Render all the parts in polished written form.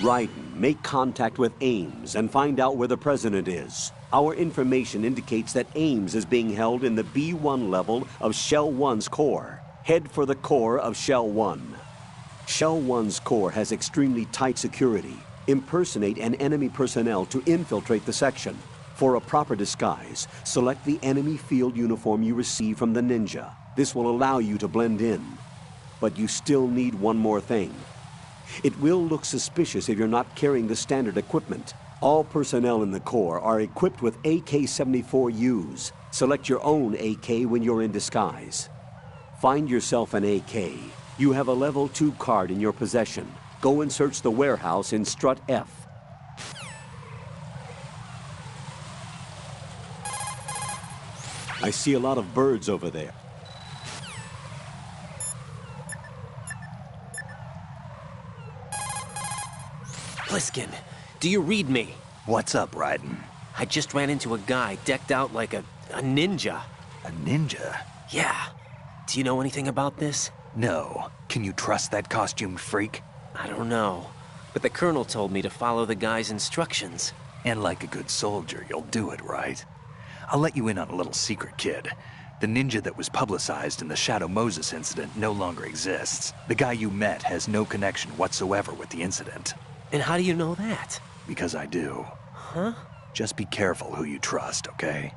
Raiden, make contact with Ames and find out where the president is. Our information indicates that Ames is being held in the B1 level of Shell 1's core. Head for the core of Shell 1. Shell 1's core has extremely tight security. Impersonate an enemy personnel to infiltrate the section. For a proper disguise, select the enemy field uniform you receive from the ninja. This will allow you to blend in. But you still need one more thing. It will look suspicious if you're not carrying the standard equipment. All personnel in the Corps are equipped with AK-74Us. Select your own AK when you're in disguise. Find yourself an AK. You have a level 2 card in your possession. Go and search the warehouse in Strut F. I see a lot of birds over there. Pliskin, do you read me? What's up, Raiden? I just ran into a guy decked out like a ninja. A ninja? Yeah. Do you know anything about this? No. Can you trust that costumed freak? I don't know. But the colonel told me to follow the guy's instructions. And like a good soldier, you'll do it, right? I'll let you in on a little secret, kid. The ninja that was publicized in the Shadow Moses incident no longer exists. The guy you met has no connection whatsoever with the incident. And how do you know that? Because I do. Huh? Just be careful who you trust, okay?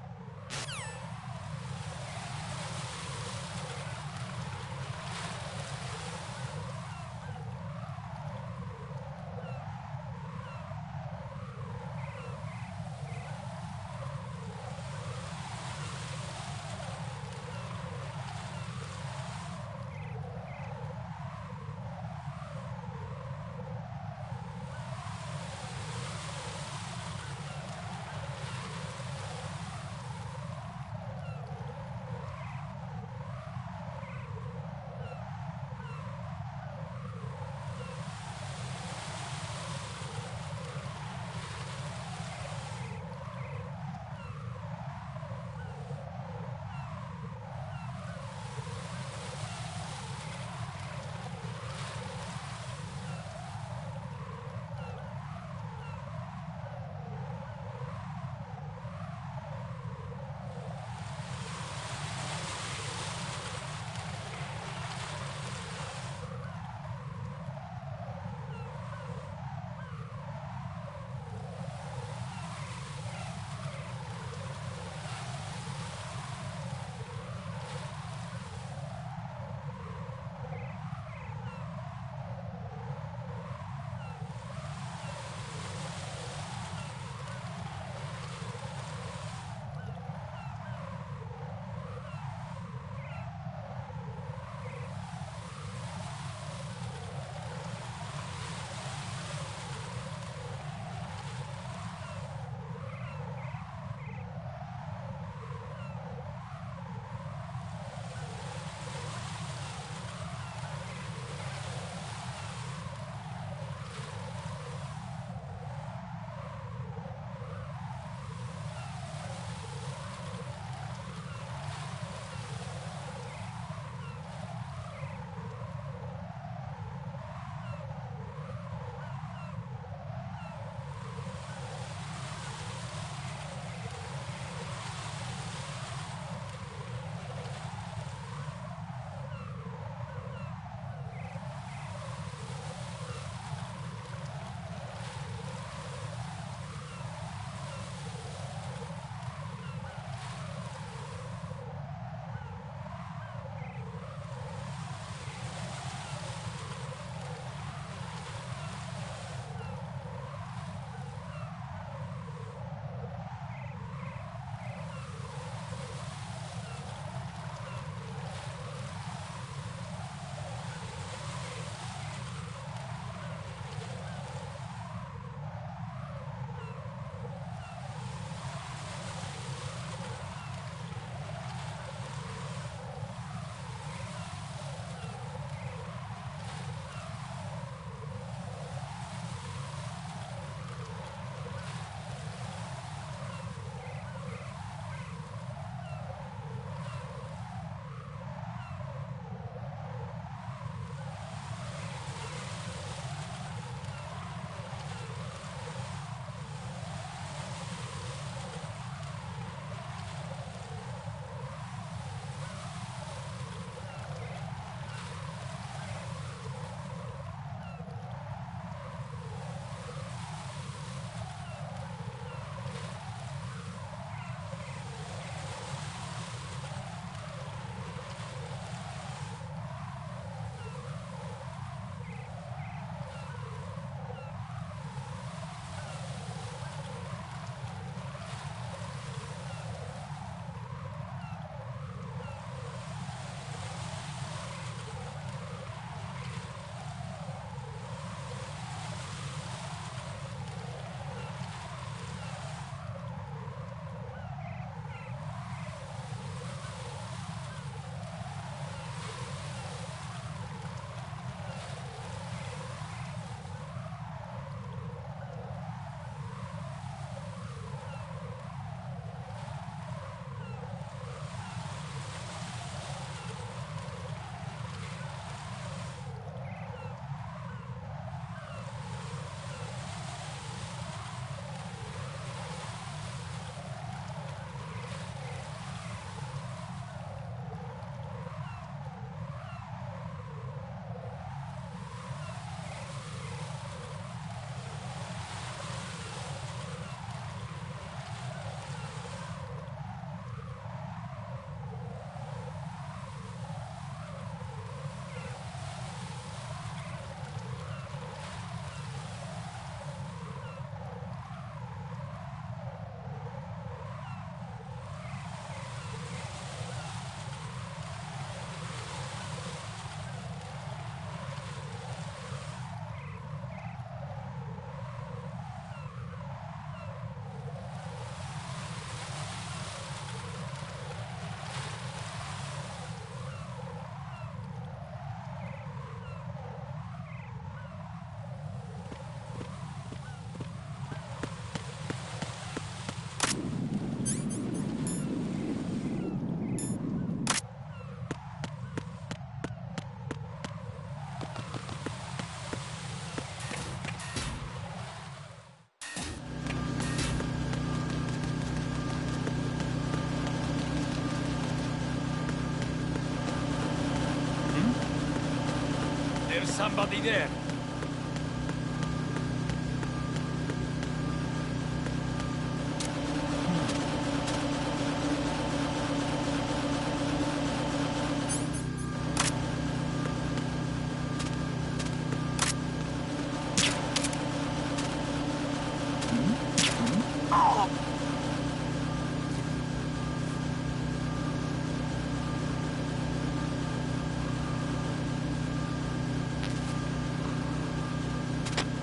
somebody there.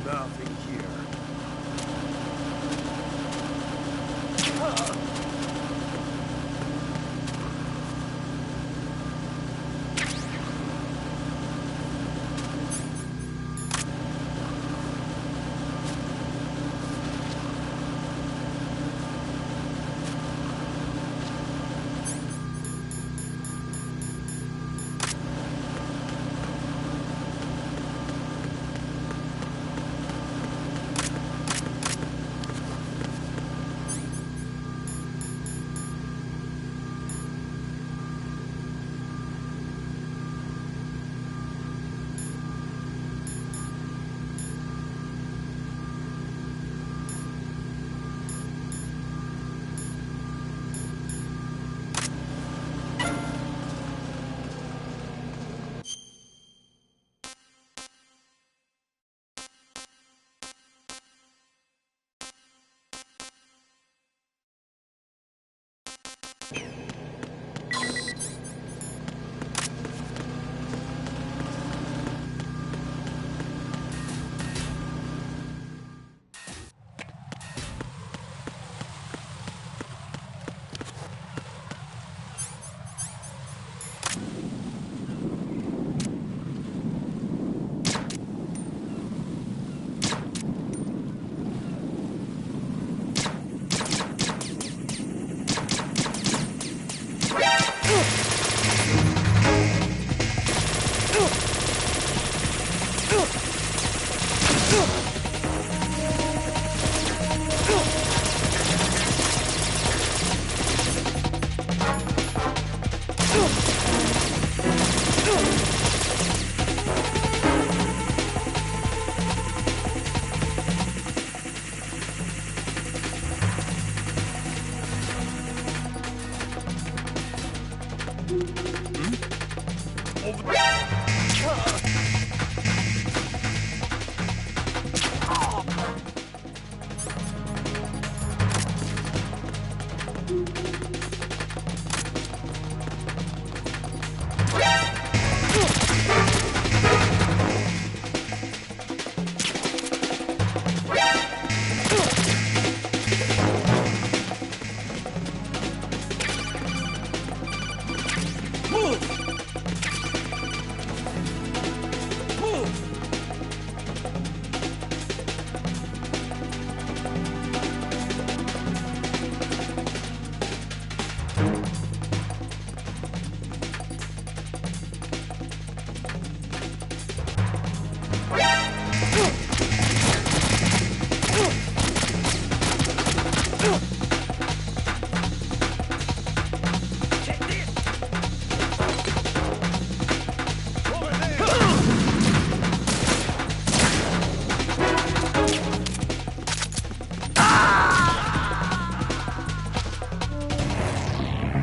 Nothing here.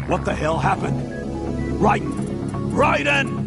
What the hell happened? Raiden! Raiden!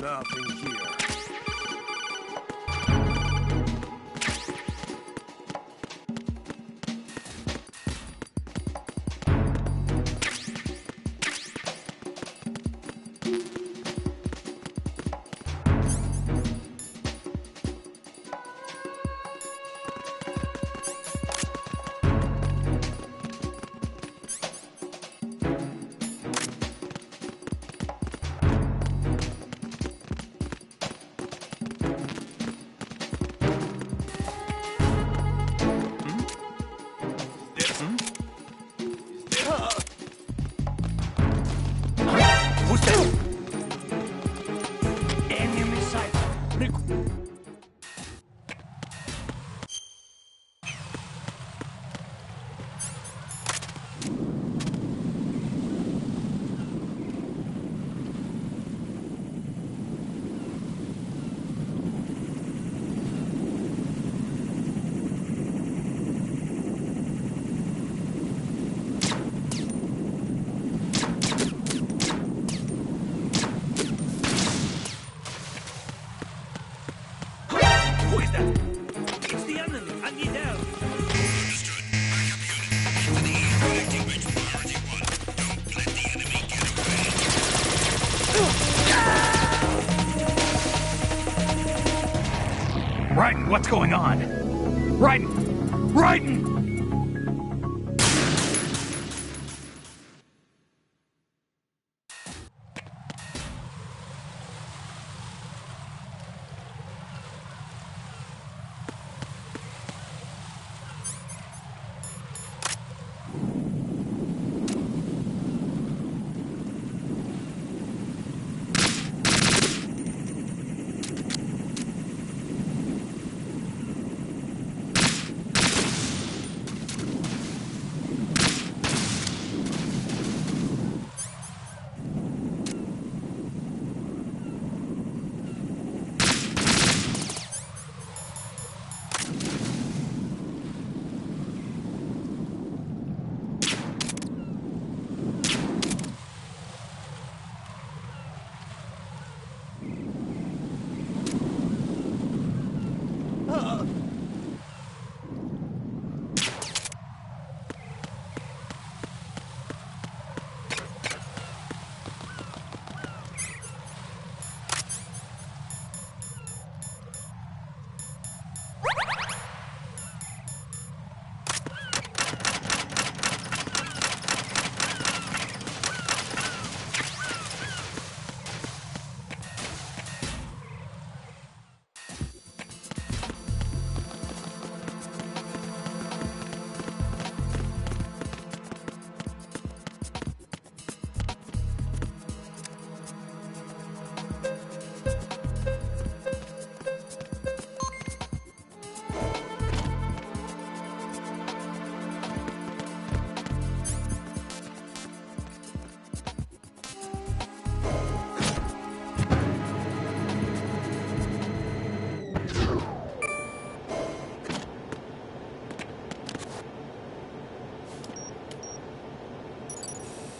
Nothing here. what's going on? Raiden! Raiden!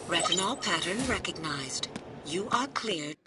Retinol pattern recognized. You are cleared.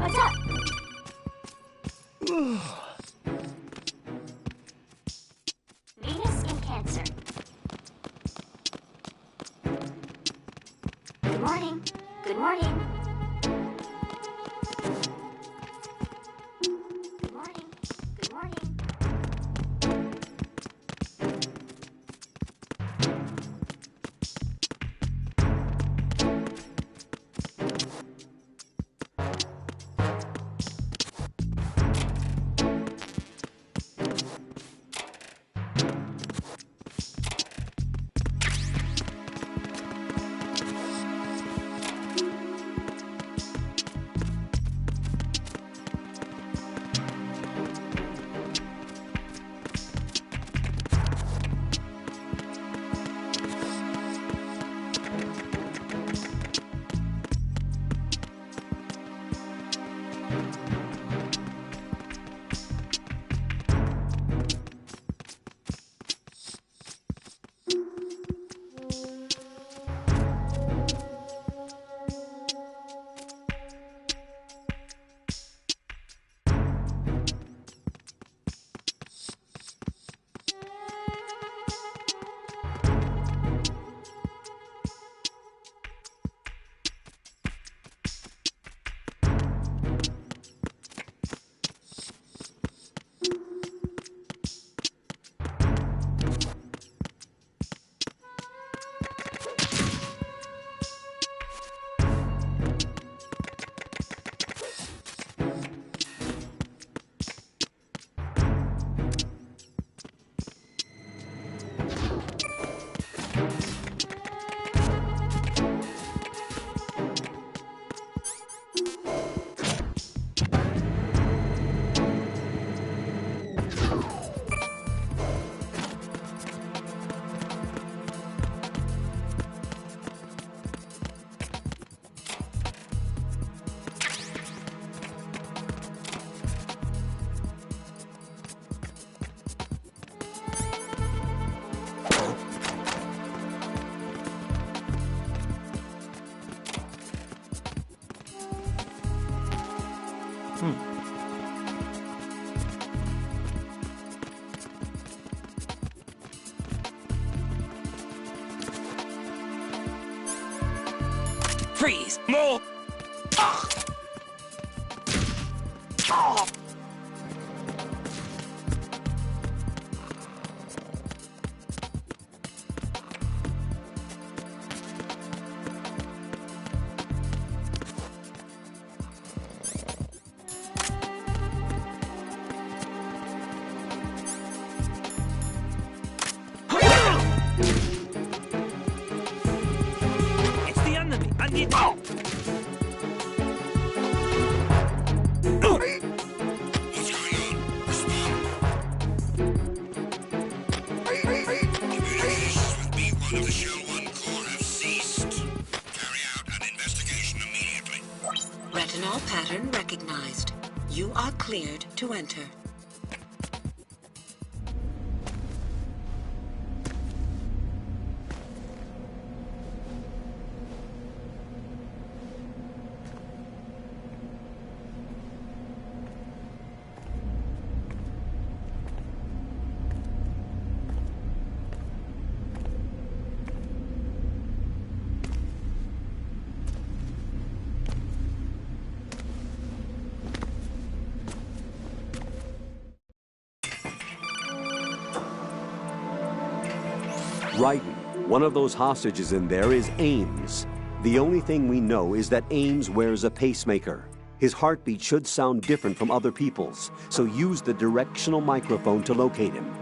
What's up? Venus in Cancer. Good morning. Good morning. Good morning. Good morning. Freeze! No! It's the enemy! I need Communications with B1 of the Shell 1 Corps have ceased. Carry out an investigation immediately. Retinol pattern recognized. You are cleared to enter. Right. One of those hostages in there is Ames. The only thing we know is that Ames wears a pacemaker. His heartbeat should sound different from other people's, so use the directional microphone to locate him.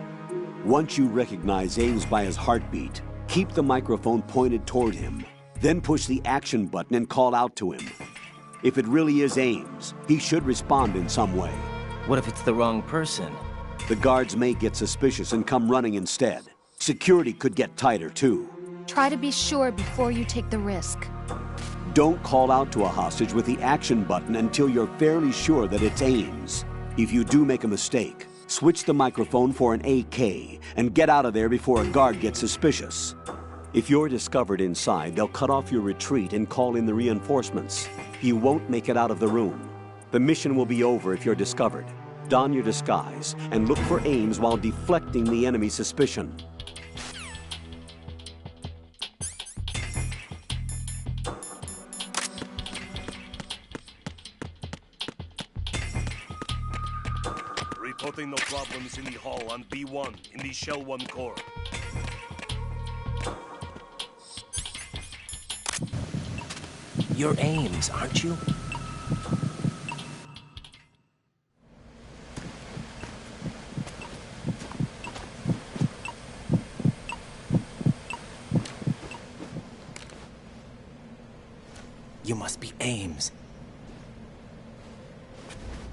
Once you recognize Ames by his heartbeat, keep the microphone pointed toward him. Then push the action button and call out to him. If it really is Ames, he should respond in some way. What if it's the wrong person? The guards may get suspicious and come running instead. Security could get tighter, too. Try to be sure before you take the risk. Don't call out to a hostage with the action button until you're fairly sure that it's Ames. If you do make a mistake, switch the microphone for an AK and get out of there before a guard gets suspicious. If you're discovered inside, they'll cut off your retreat and call in the reinforcements. You won't make it out of the room. The mission will be over if you're discovered. Don your disguise and look for Ames while deflecting the enemy's suspicion. Reporting no problems in the hall on B1 in the Shell 1 Corps. You're Ames, aren't you? You must be Ames.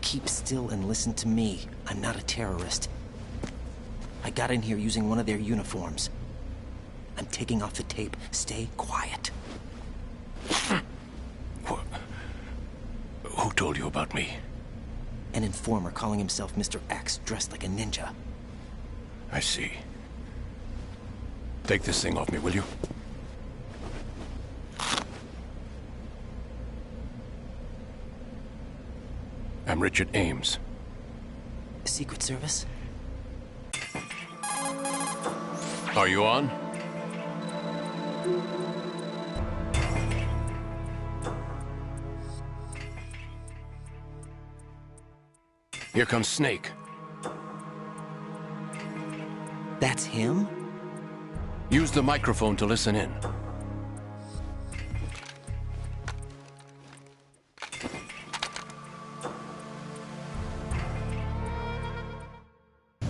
Keep still and listen to me. I'm not a terrorist. I got in here using one of their uniforms. I'm taking off the tape. Stay quiet. Who told you about me? An informer calling himself Mr. X, dressed like a ninja. I see. Take this thing off me, will you? I'm Richard Ames. Secret Service? Are you on? Here comes Snake. That's him? Use the microphone to listen in.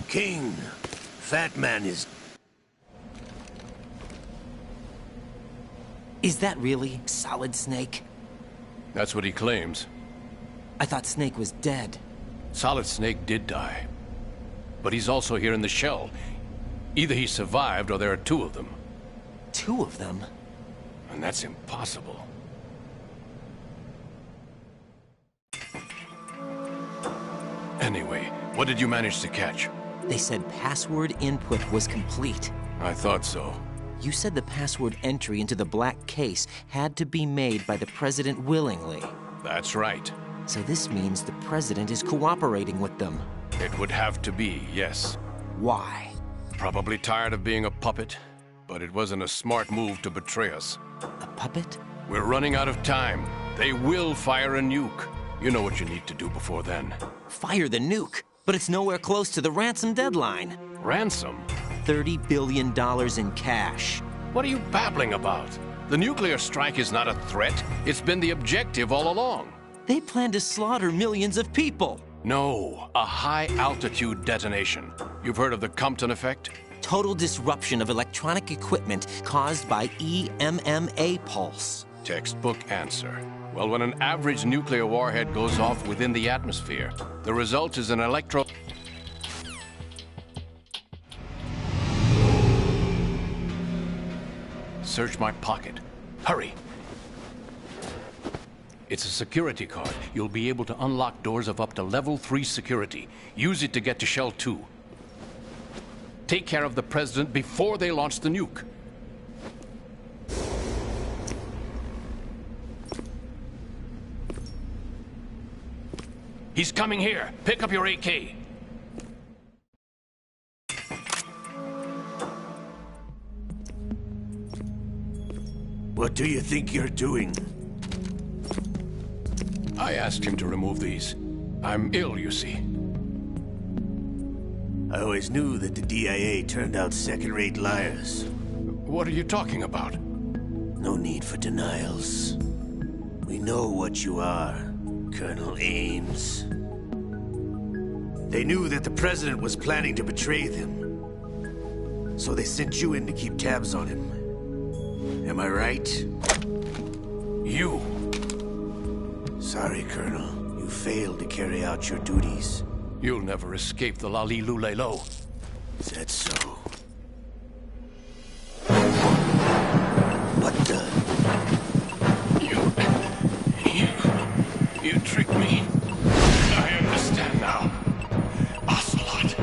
King, Fat Man is... Is that really Solid Snake? That's what he claims. I thought Snake was dead. Solid Snake did die. But he's also here in the shell. Either he survived or there are two of them. Two of them? And that's impossible. Anyway, what did you manage to catch? They said password input was complete. I thought so. You said the password entry into the black case had to be made by the president willingly. That's right. So this means the president is cooperating with them. It would have to be, yes. Why? Probably tired of being a puppet, but it wasn't a smart move to betray us. A puppet? We're running out of time. They will fire a nuke. You know what you need to do before then. Fire the nuke, but it's nowhere close to the ransom deadline. Ransom? $30 billion in cash. What are you babbling about? The nuclear strike is not a threat. It's been the objective all along. They plan to slaughter millions of people. No, a high-altitude detonation. You've heard of the Compton effect? Total disruption of electronic equipment caused by EMMA pulse. Textbook answer. Well, when an average nuclear warhead goes off within the atmosphere, the result is an Search my pocket. Hurry! It's a security card. You'll be able to unlock doors of up to level 3 security. Use it to get to Shell 2. Take care of the President before they launch the nuke. He's coming here. Pick up your AK. What do you think you're doing? I asked him to remove these. I'm ill, you see. I always knew that the DIA turned out second-rate liars. What are you talking about? No need for denials. We know what you are, Colonel Ames. They knew that the President was planning to betray them. So they sent you in to keep tabs on him. Am I right? You. Sorry, Colonel. You failed to carry out your duties. You'll never escape the Lali-Lulelo. Is that so? What the? You tricked me. I understand now. Ocelot.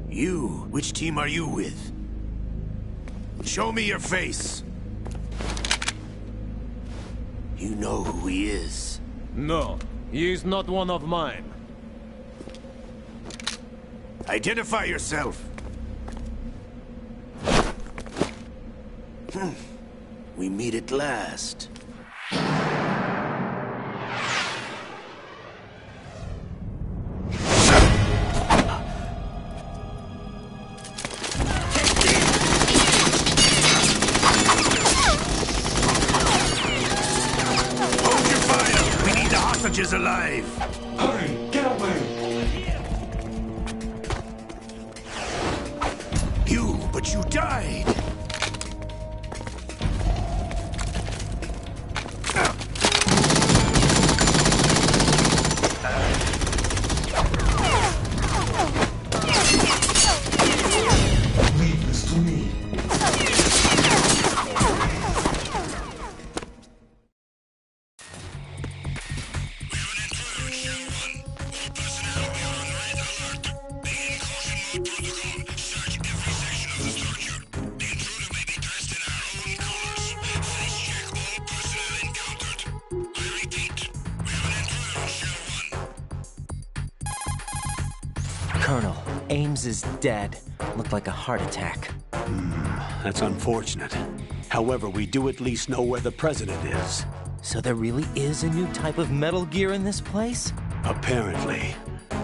You? Which team are you with? Show me your face. You know who he is. No, he is not one of mine. Identify yourself. We meet at last. Hold your fire! We need the hostages alive! Hurry, get away! But you died! Leave this to me. Colonel, Ames is dead. Looked like a heart attack. That's unfortunate. However, we do at least know where the President is. So there really is a new type of Metal Gear in this place? Apparently.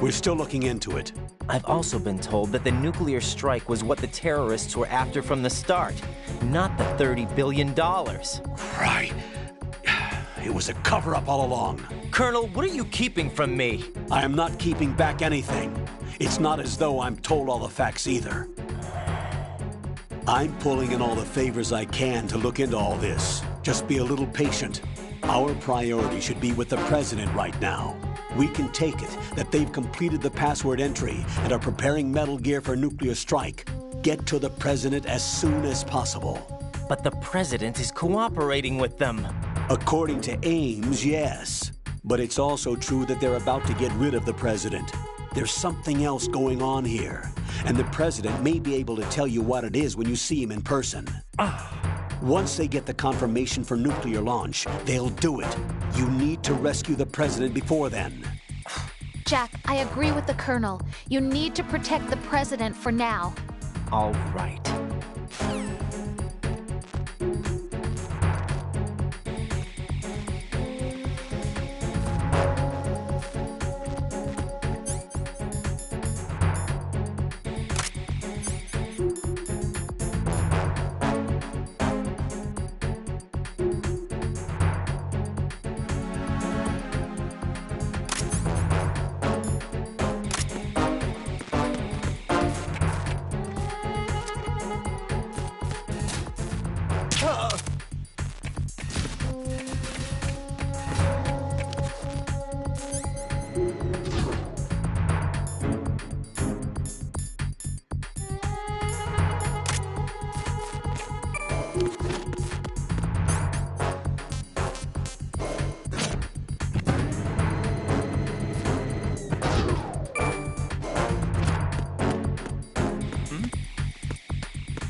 We're still looking into it. I've also been told that the nuclear strike was what the terrorists were after from the start, not the $30 billion. Right. It was a cover-up all along. Colonel, what are you keeping from me? I am not keeping back anything. It's not as though I'm told all the facts either. I'm pulling in all the favors I can to look into all this. Just be a little patient. Our priority should be with the President right now. We can take it that they've completed the password entry and are preparing Metal Gear for nuclear strike. Get to the President as soon as possible. But the President is cooperating with them. According to Ames, yes. But it's also true that they're about to get rid of the President. There's something else going on here, and the President may be able to tell you what it is when you see him in person. Once they get the confirmation for nuclear launch, they'll do it. You need to rescue the president before then. Jack, I agree with the Colonel. You need to protect the president for now. All right.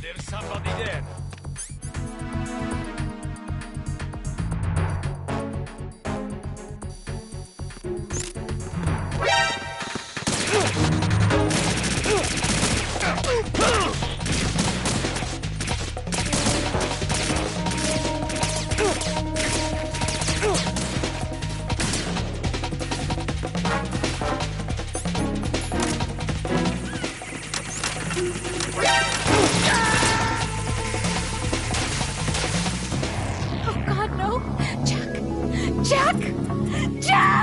There's somebody there. Oh God, no! Jack! Jack! Jack!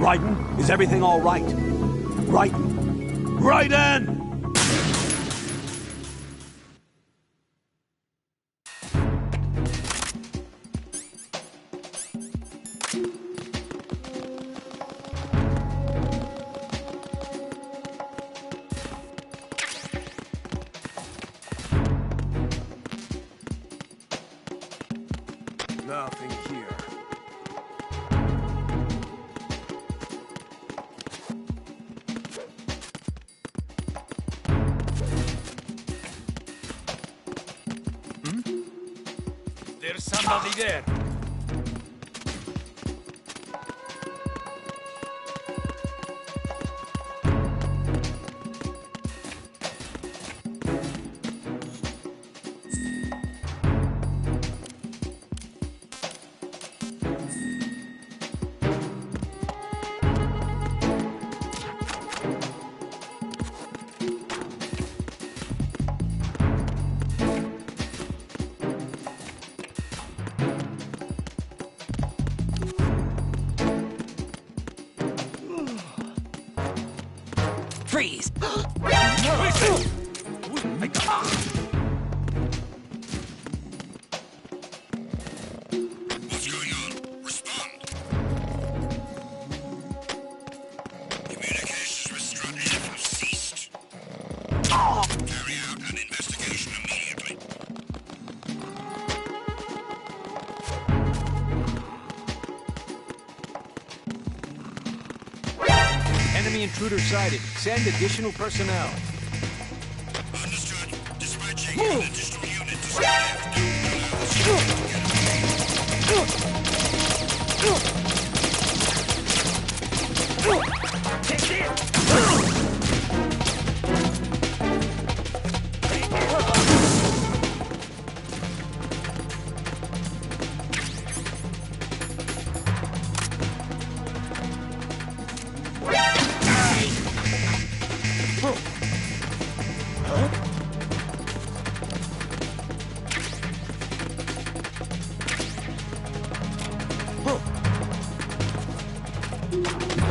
Raiden, is everything all right? Raiden! Raiden! Nothing here. There's somebody there. Freeze! What's going on? Respond. Communications with Strut-F have ceased. Carry out an investigation immediately. Enemy intruder sighted. Send additional personnel. Understood. Get an additional unit to squad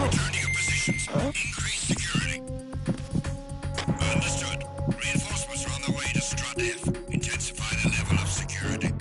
return to your positions. Increase security. Understood. Reinforcements are on their way to Strut F. Intensify the level of security.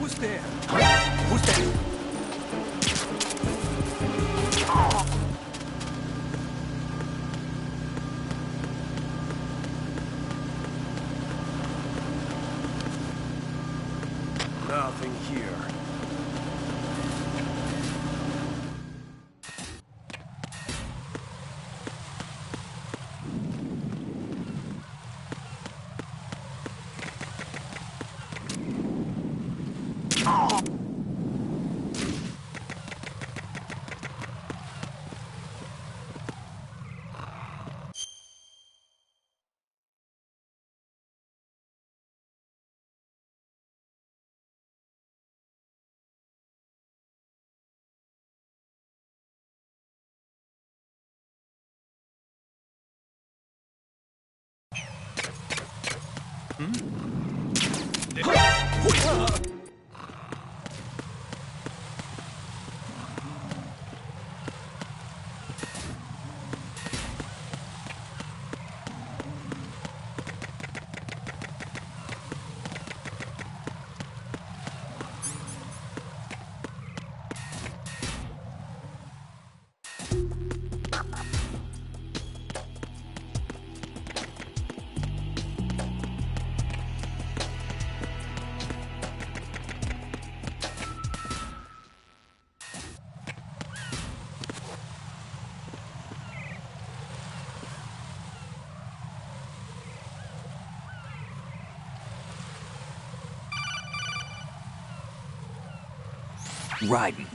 Who's there? Who's there? Nothing here. Riding.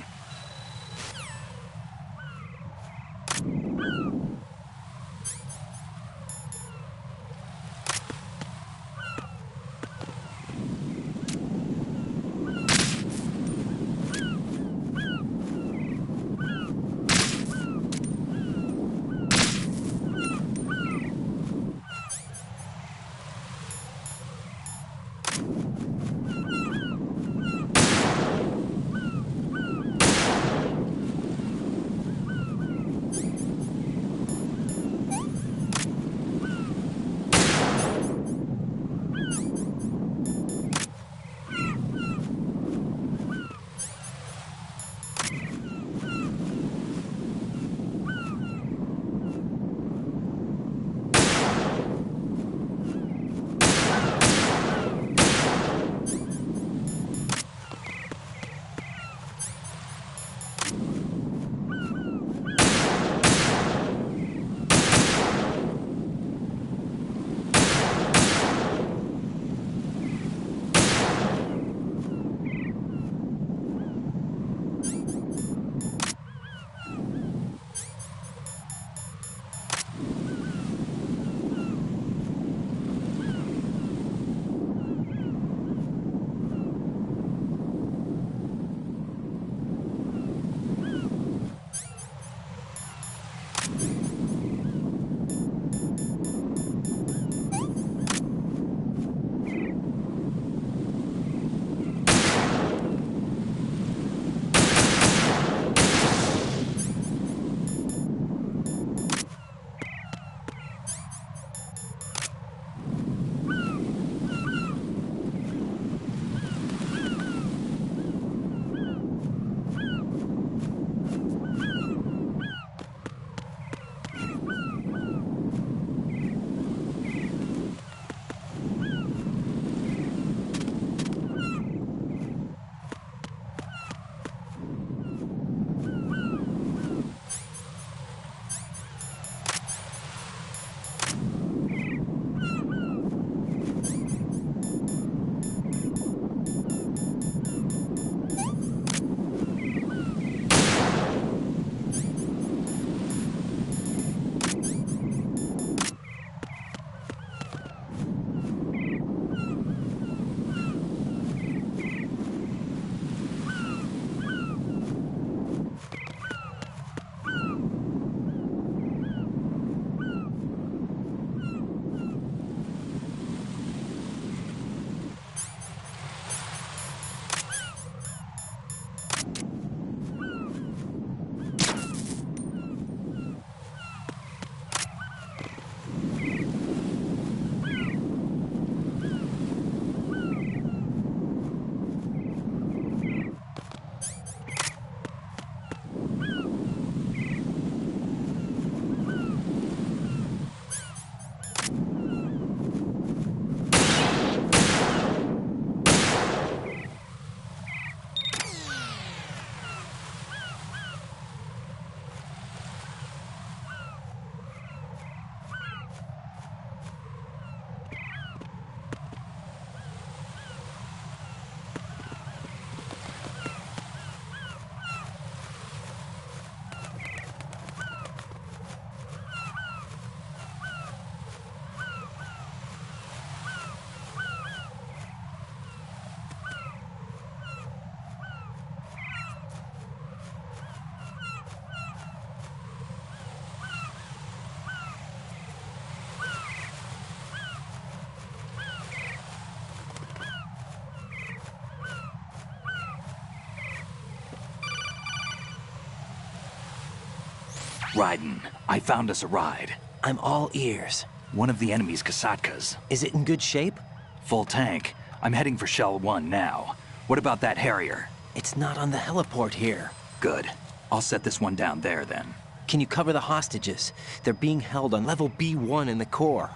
Raiden, I found us a ride. I'm all ears. One of the enemy's Kasatkas. Is it in good shape? Full tank. I'm heading for Shell 1 now. What about that Harrier? It's not on the heliport here. Good. I'll set this one down there then. Can you cover the hostages? They're being held on level B1 in the core.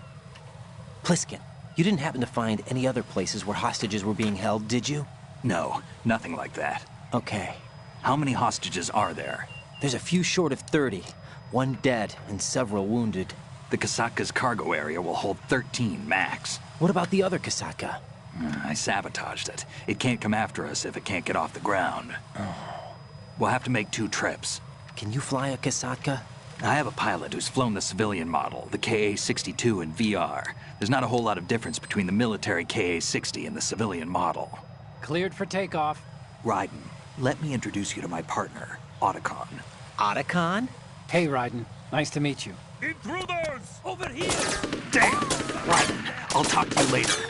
Pliskin, you didn't happen to find any other places where hostages were being held, did you? No, nothing like that. Okay. How many hostages are there? There's a few short of 30. One dead and several wounded. The Kasatka's cargo area will hold 13 max. What about the other Kasatka? I sabotaged it. It can't come after us if it can't get off the ground. We'll have to make 2 trips. Can you fly a Kasatka? I have a pilot who's flown the civilian model, the KA-62 in VR. There's not a whole lot of difference between the military KA-60 and the civilian model. Cleared for takeoff. Raiden, let me introduce you to my partner, Otacon. Otacon? Hey, Raiden. Nice to meet you. Intruders! Over here! Damn! Raiden, I'll talk to you later.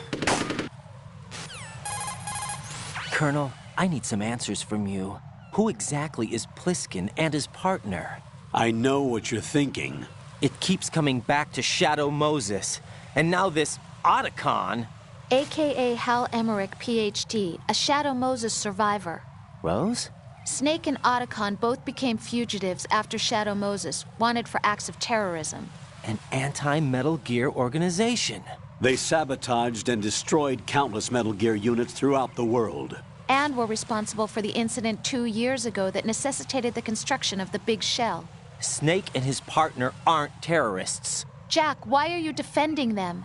Colonel, I need some answers from you. Who exactly is Pliskin and his partner? I know what you're thinking. It keeps coming back to Shadow Moses. And now this Otacon. AKA Hal Emmerich, PhD, a Shadow Moses survivor. Rose? Snake and Otacon both became fugitives after Shadow Moses, wanted for acts of terrorism. An anti-Metal Gear organization. They sabotaged and destroyed countless Metal Gear units throughout the world. And were responsible for the incident 2 years ago that necessitated the construction of the Big Shell. Snake and his partner aren't terrorists. Jack, why are you defending them?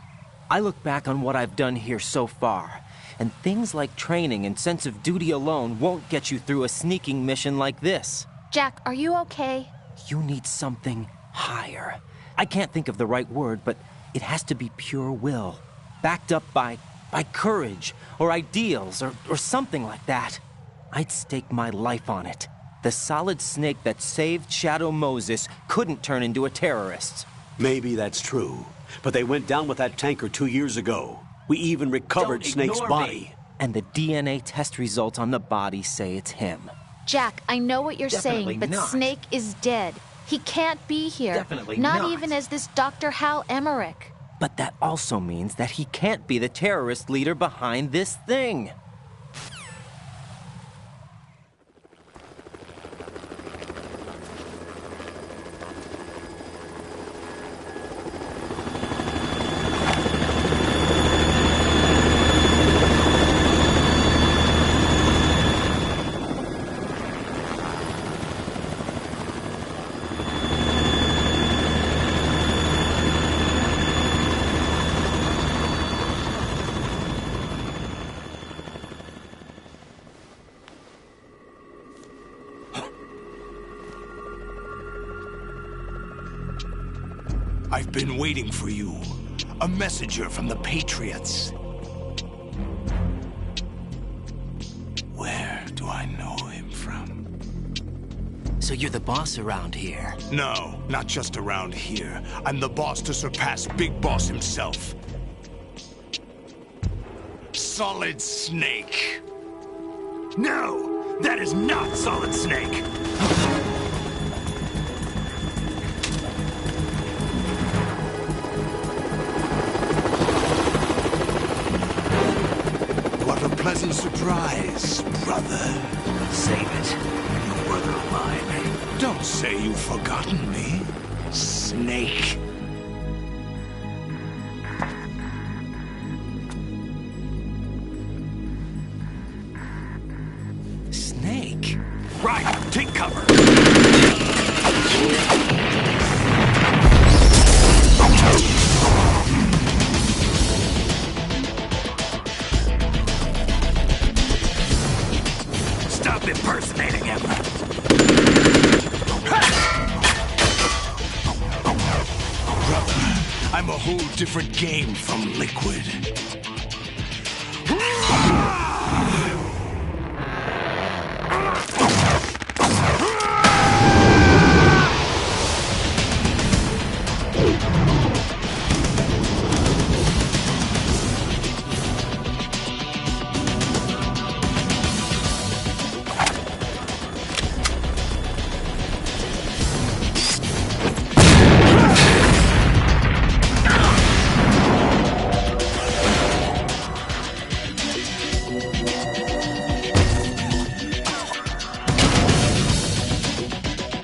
I look back on what I've done here so far, and things like training and sense of duty alone won't get you through a sneaking mission like this. Jack, are you okay? You need something higher. I can't think of the right word, but it has to be pure will, backed up by courage, or ideals, or something like that. I'd stake my life on it. The solid Snake that saved Shadow Moses couldn't turn into a terrorist. Maybe that's true, but they went down with that tanker 2 years ago. We even recovered Snake's body. And the DNA test results on the body say it's him. Jack, I know what you're Definitely saying, but not. Snake is dead. He can't be here. Definitely not. not. Even as this Dr. Hal Emmerich. But that also means that he can't be the terrorist leader behind this thing. I've been waiting for you. A messenger from the Patriots. Where do I know him from? So you're the boss around here? No, not just around here. I'm the boss to surpass Big Boss himself. Solid Snake. No, that is not Solid Snake. What a pleasant surprise, brother. Save it. You brother of mine. Don't say you've forgotten me, Snake. Snake? Right, take cover. Stop impersonating him. Brother, I'm a whole different game from Liquid.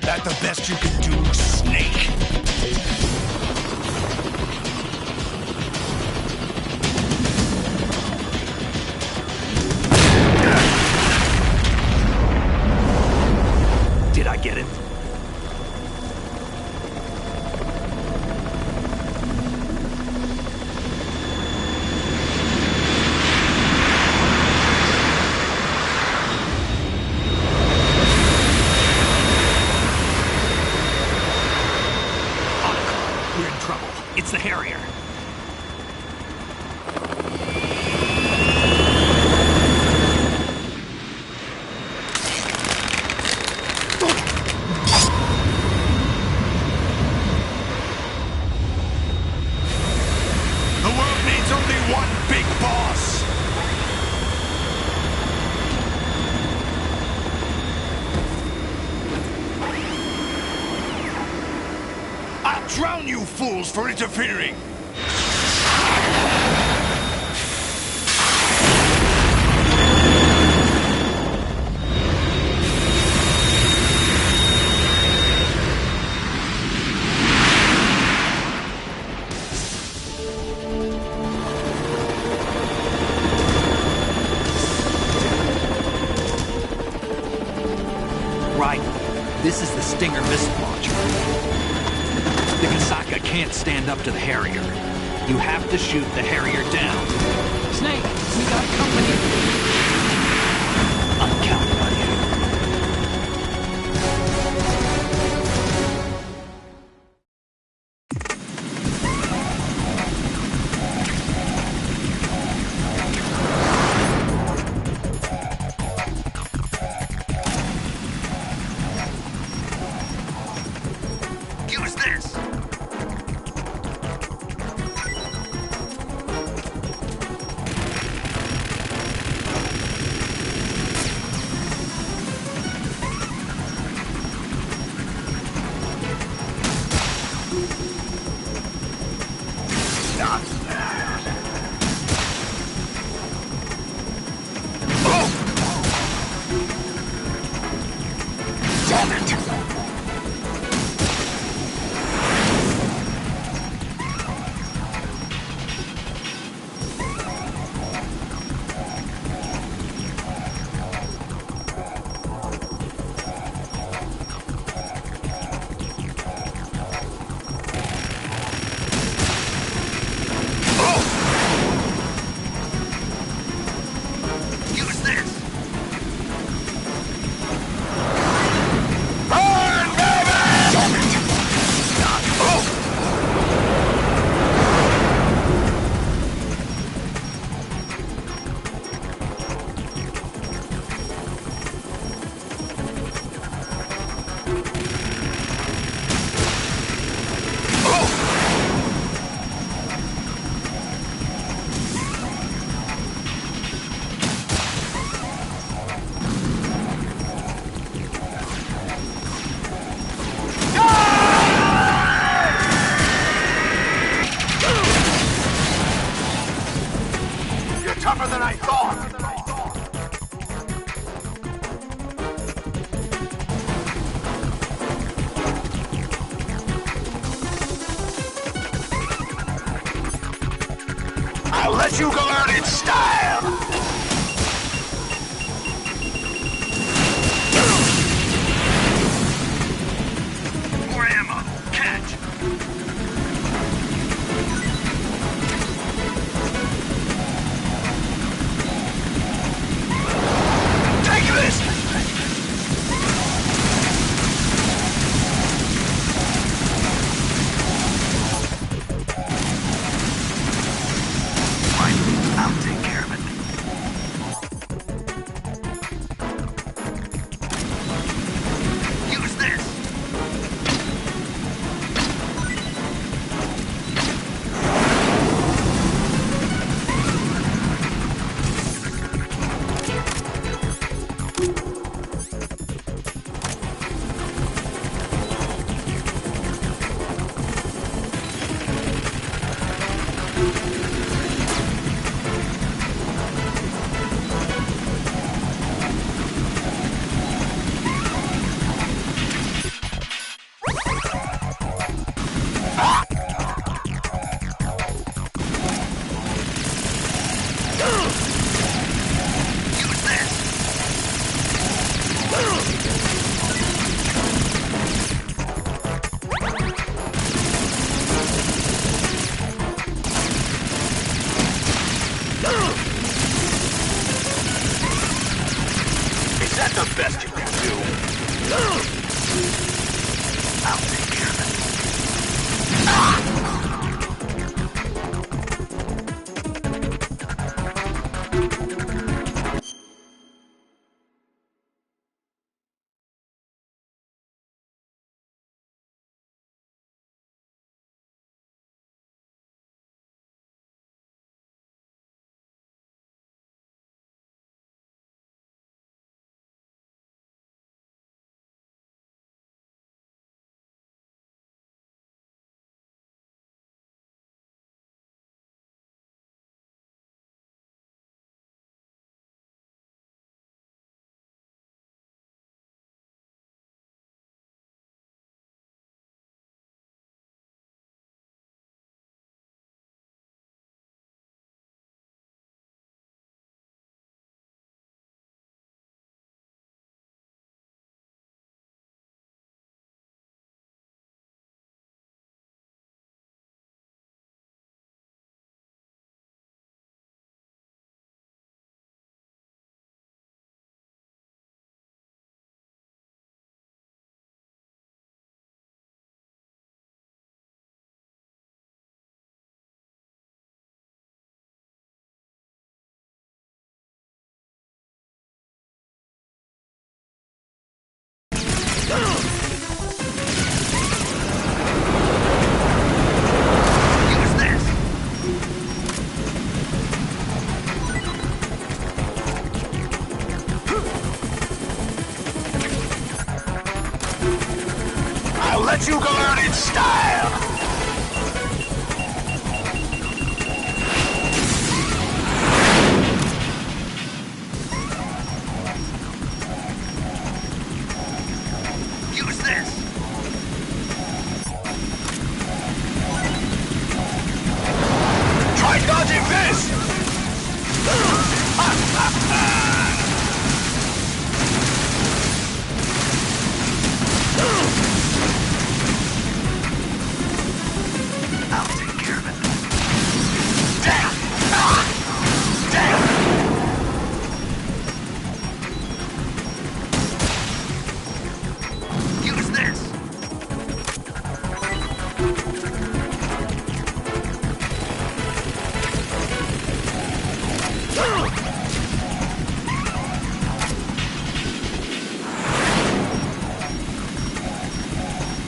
That the best you can do, Snake? Did I get it? the Harrier. The world needs only one big boss! I'll drown you fools for interfering! Right. This is the Stinger missile launcher. The Kasaka can't stand up to the Harrier. You have to shoot the Harrier down. Snake, we got company. I'm counting on you. Use this! Not bad. Oh! Damn it! Use this! Burn, baby! Damn it! Oh! You're tougher than I thought! I'll let you go out in style! More ammo! Catch! Take this! Fine, I'll take care of it. Use this! Use this! Is that the best you can do? I'll take care of it. I'll let you learn in style! Use this! Try dodging this! I'll take care of it. Damn! Damn! Use this!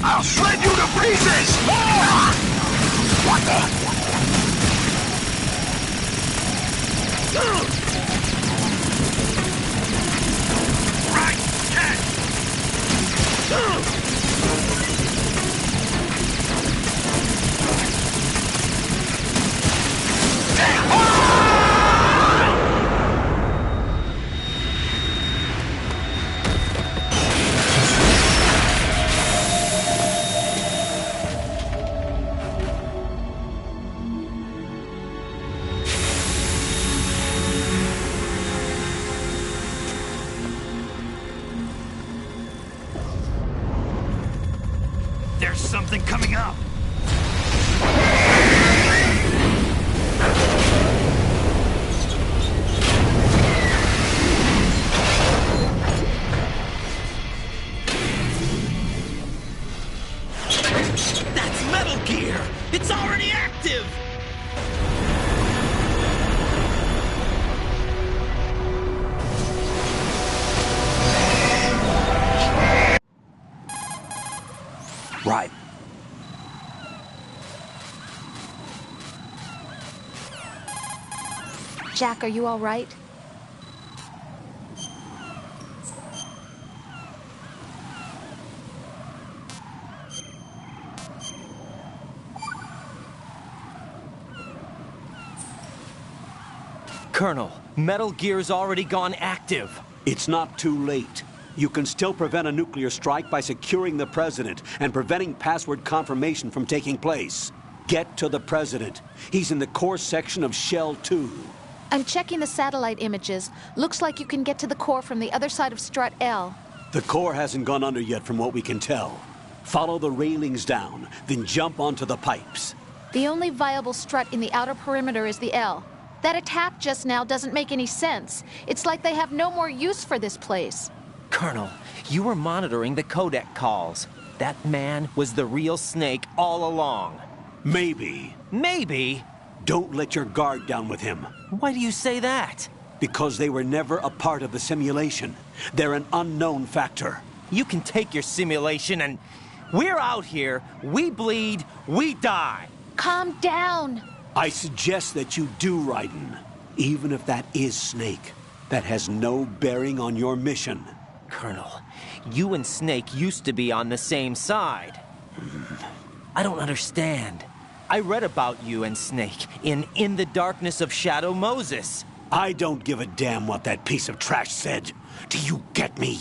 I'll shred you to pieces! What the? Right, catch! There's something coming up! That's Metal Gear! It's already active! Right. Jack, are you all right? Colonel, Metal Gear's already gone active. It's not too late. You can still prevent a nuclear strike by securing the president and preventing password confirmation from taking place. Get to the president. He's in the core section of Shell 2. I'm checking the satellite images. Looks like you can get to the core from the other side of Strut L. The core hasn't gone under yet from what we can tell. Follow the railings down, then jump onto the pipes. The only viable strut in the outer perimeter is the L. That attack just now doesn't make any sense. It's like they have no more use for this place. Colonel, you were monitoring the codec calls. That man was the real Snake all along. Maybe. Maybe? Don't let your guard down with him. Why do you say that? Because they were never a part of the simulation. They're an unknown factor. You can take your simulation and... We're out here, we bleed, we die. Calm down. I suggest that you do, Raiden. Even if that is Snake, that has no bearing on your mission. Colonel, you and Snake used to be on the same side. I don't understand. I read about you and Snake in the Darkness of Shadow Moses. I don't give a damn what that piece of trash said. Do you get me?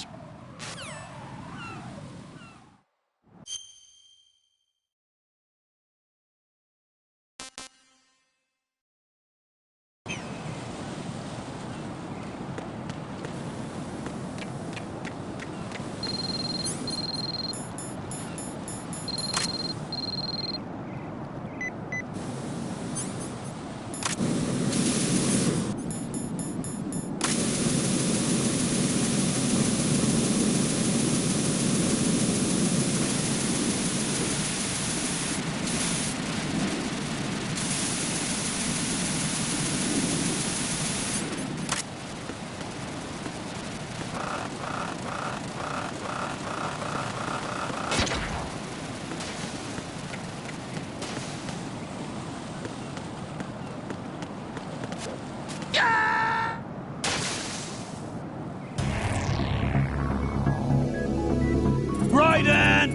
Raiden!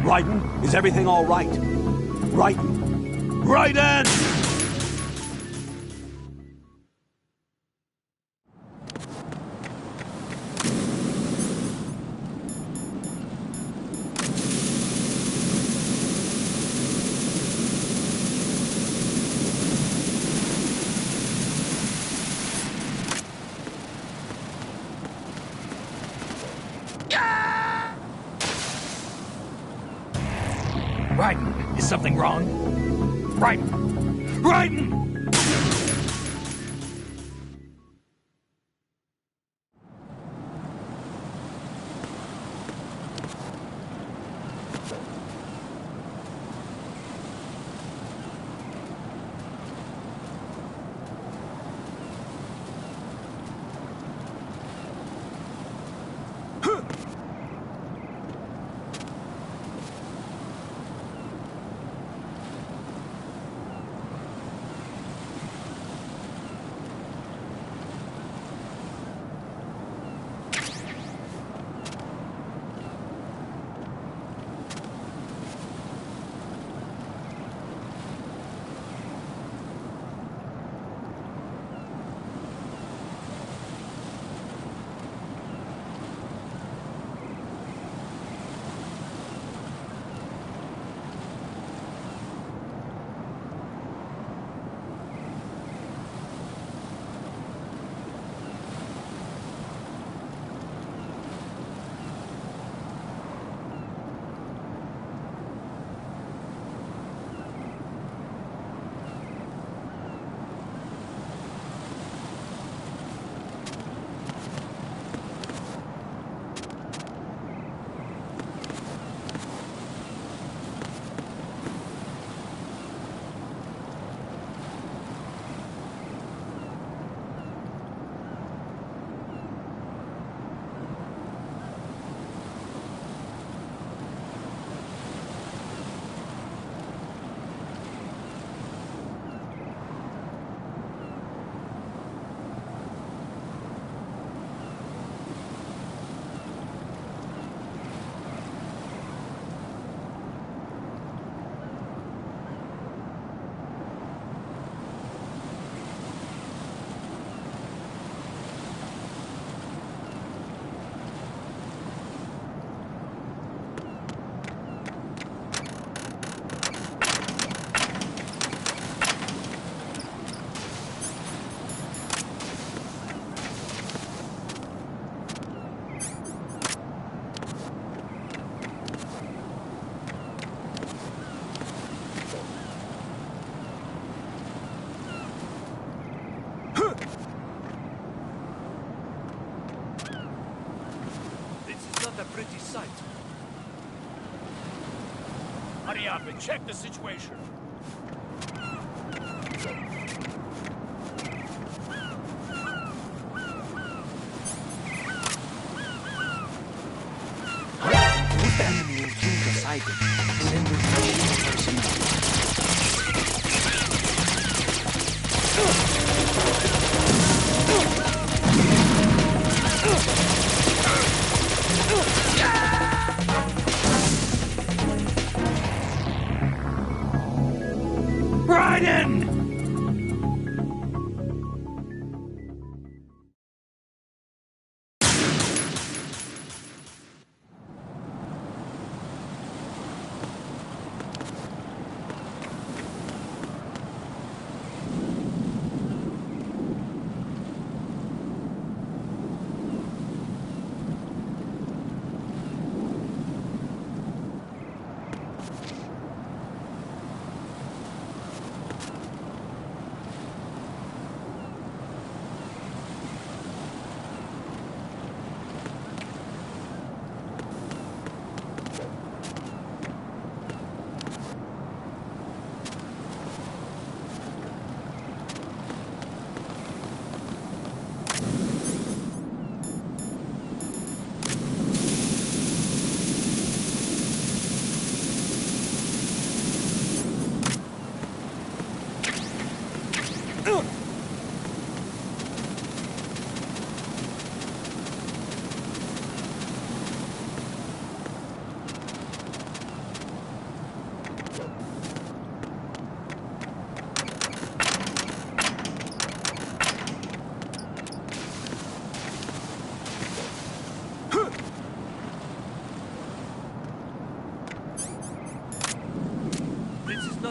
Raiden, is everything all right? Raiden! Raiden! Raiden, is something wrong? Raiden! Raiden! A pretty sight. Hurry up and check the situation. Put the enemy in King Poseidon. Send refreshing personnel. Raiden!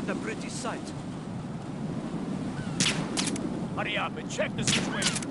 not a pretty sight. Hurry up and check the situation.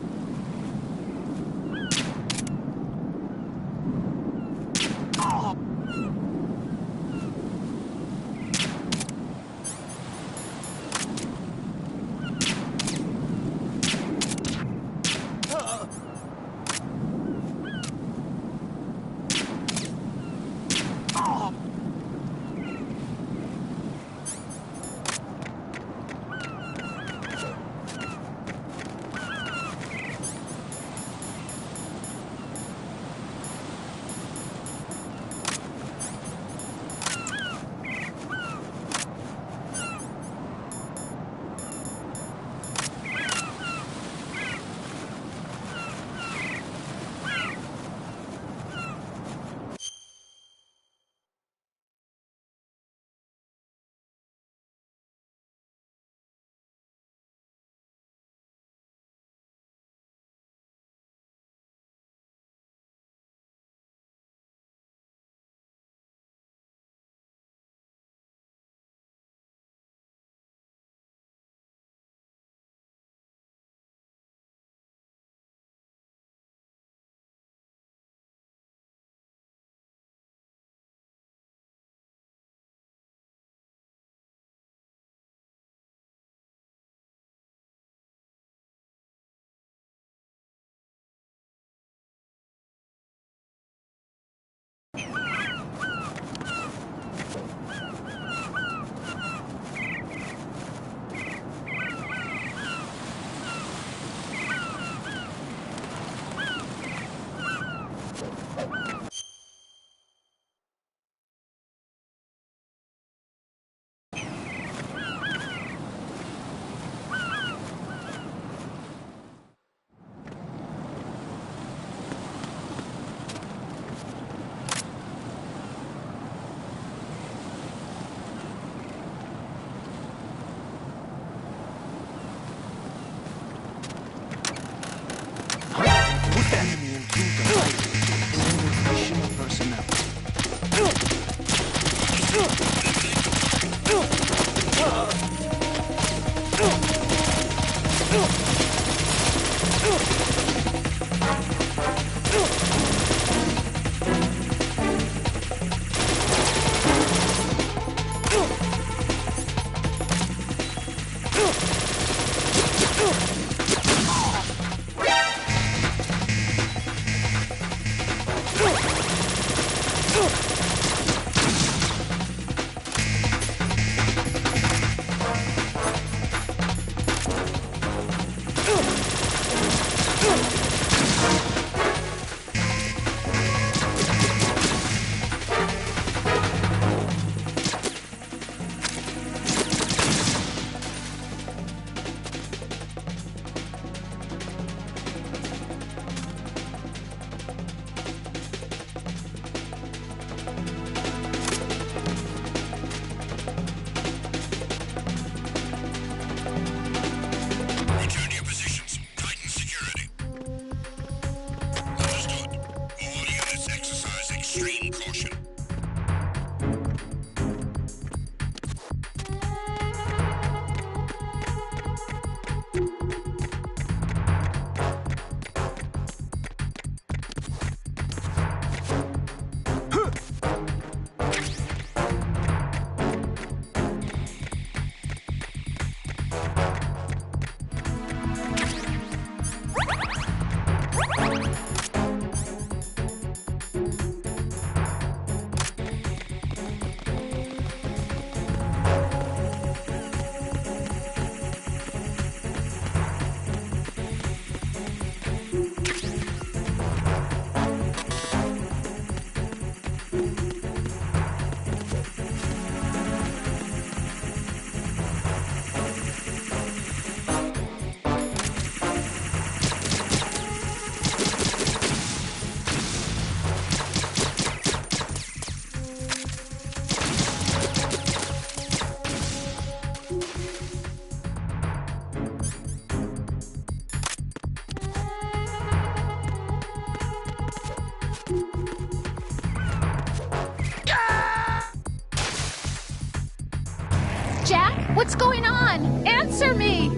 Jack, what's going on? Answer me!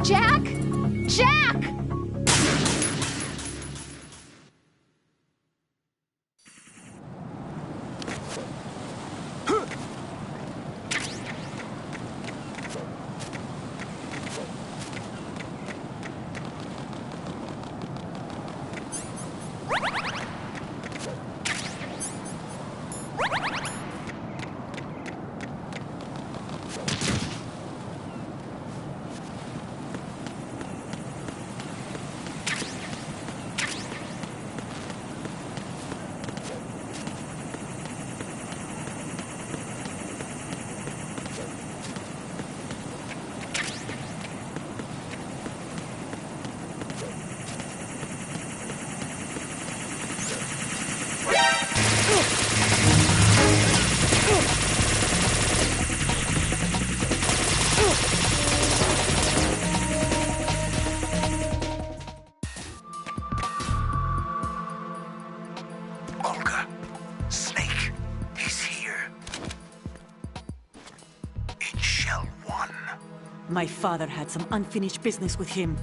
Jack? Jack! Olga, Snake, he's here. In Shell 1. My father had some unfinished business with him.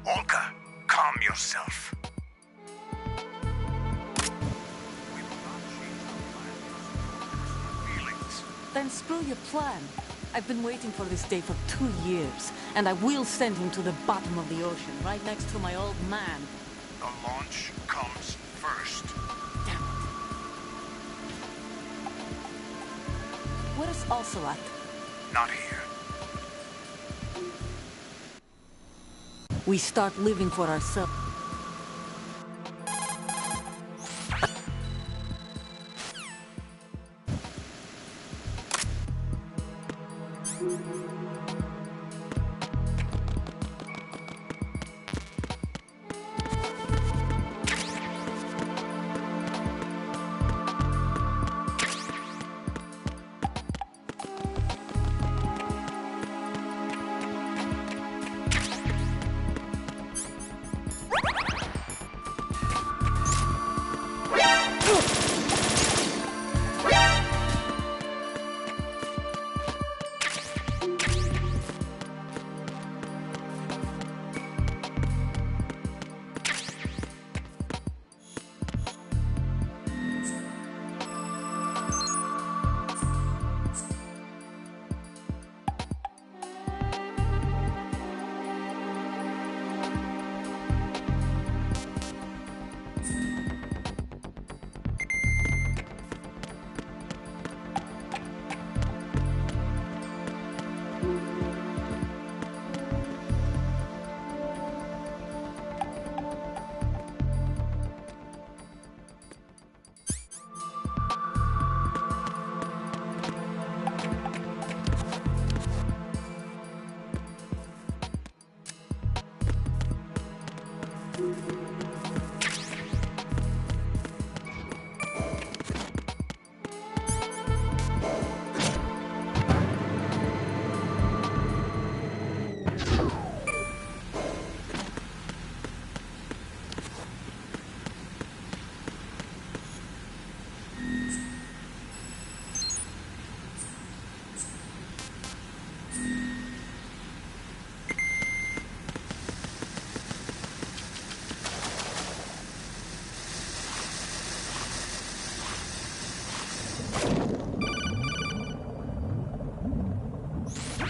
Olga, calm yourself. Then screw your plan. I've been waiting for this day for 2 years, and I will send him to the bottom of the ocean, right next to my old man. The launch comes first. Damn it. Where's Ocelot? Not here. We start living for ourselves.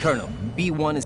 Colonel, B1 is...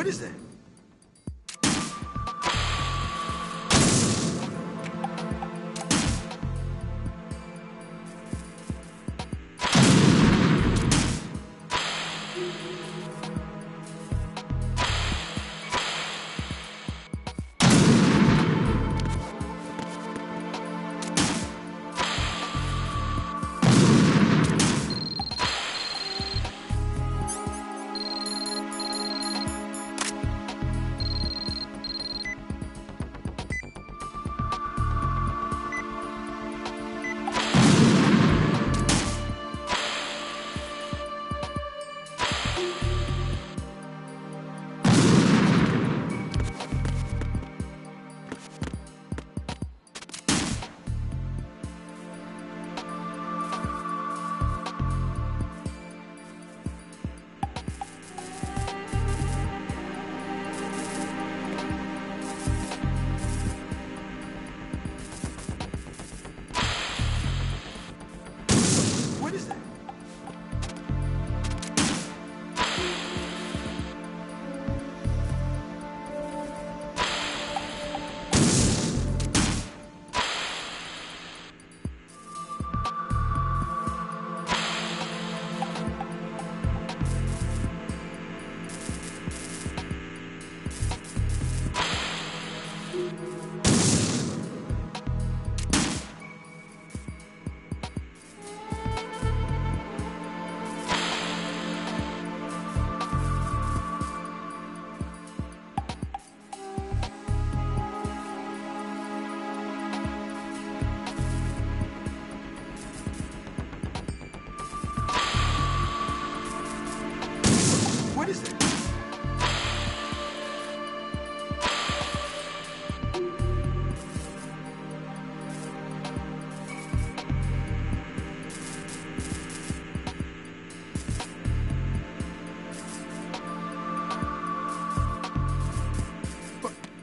What is that?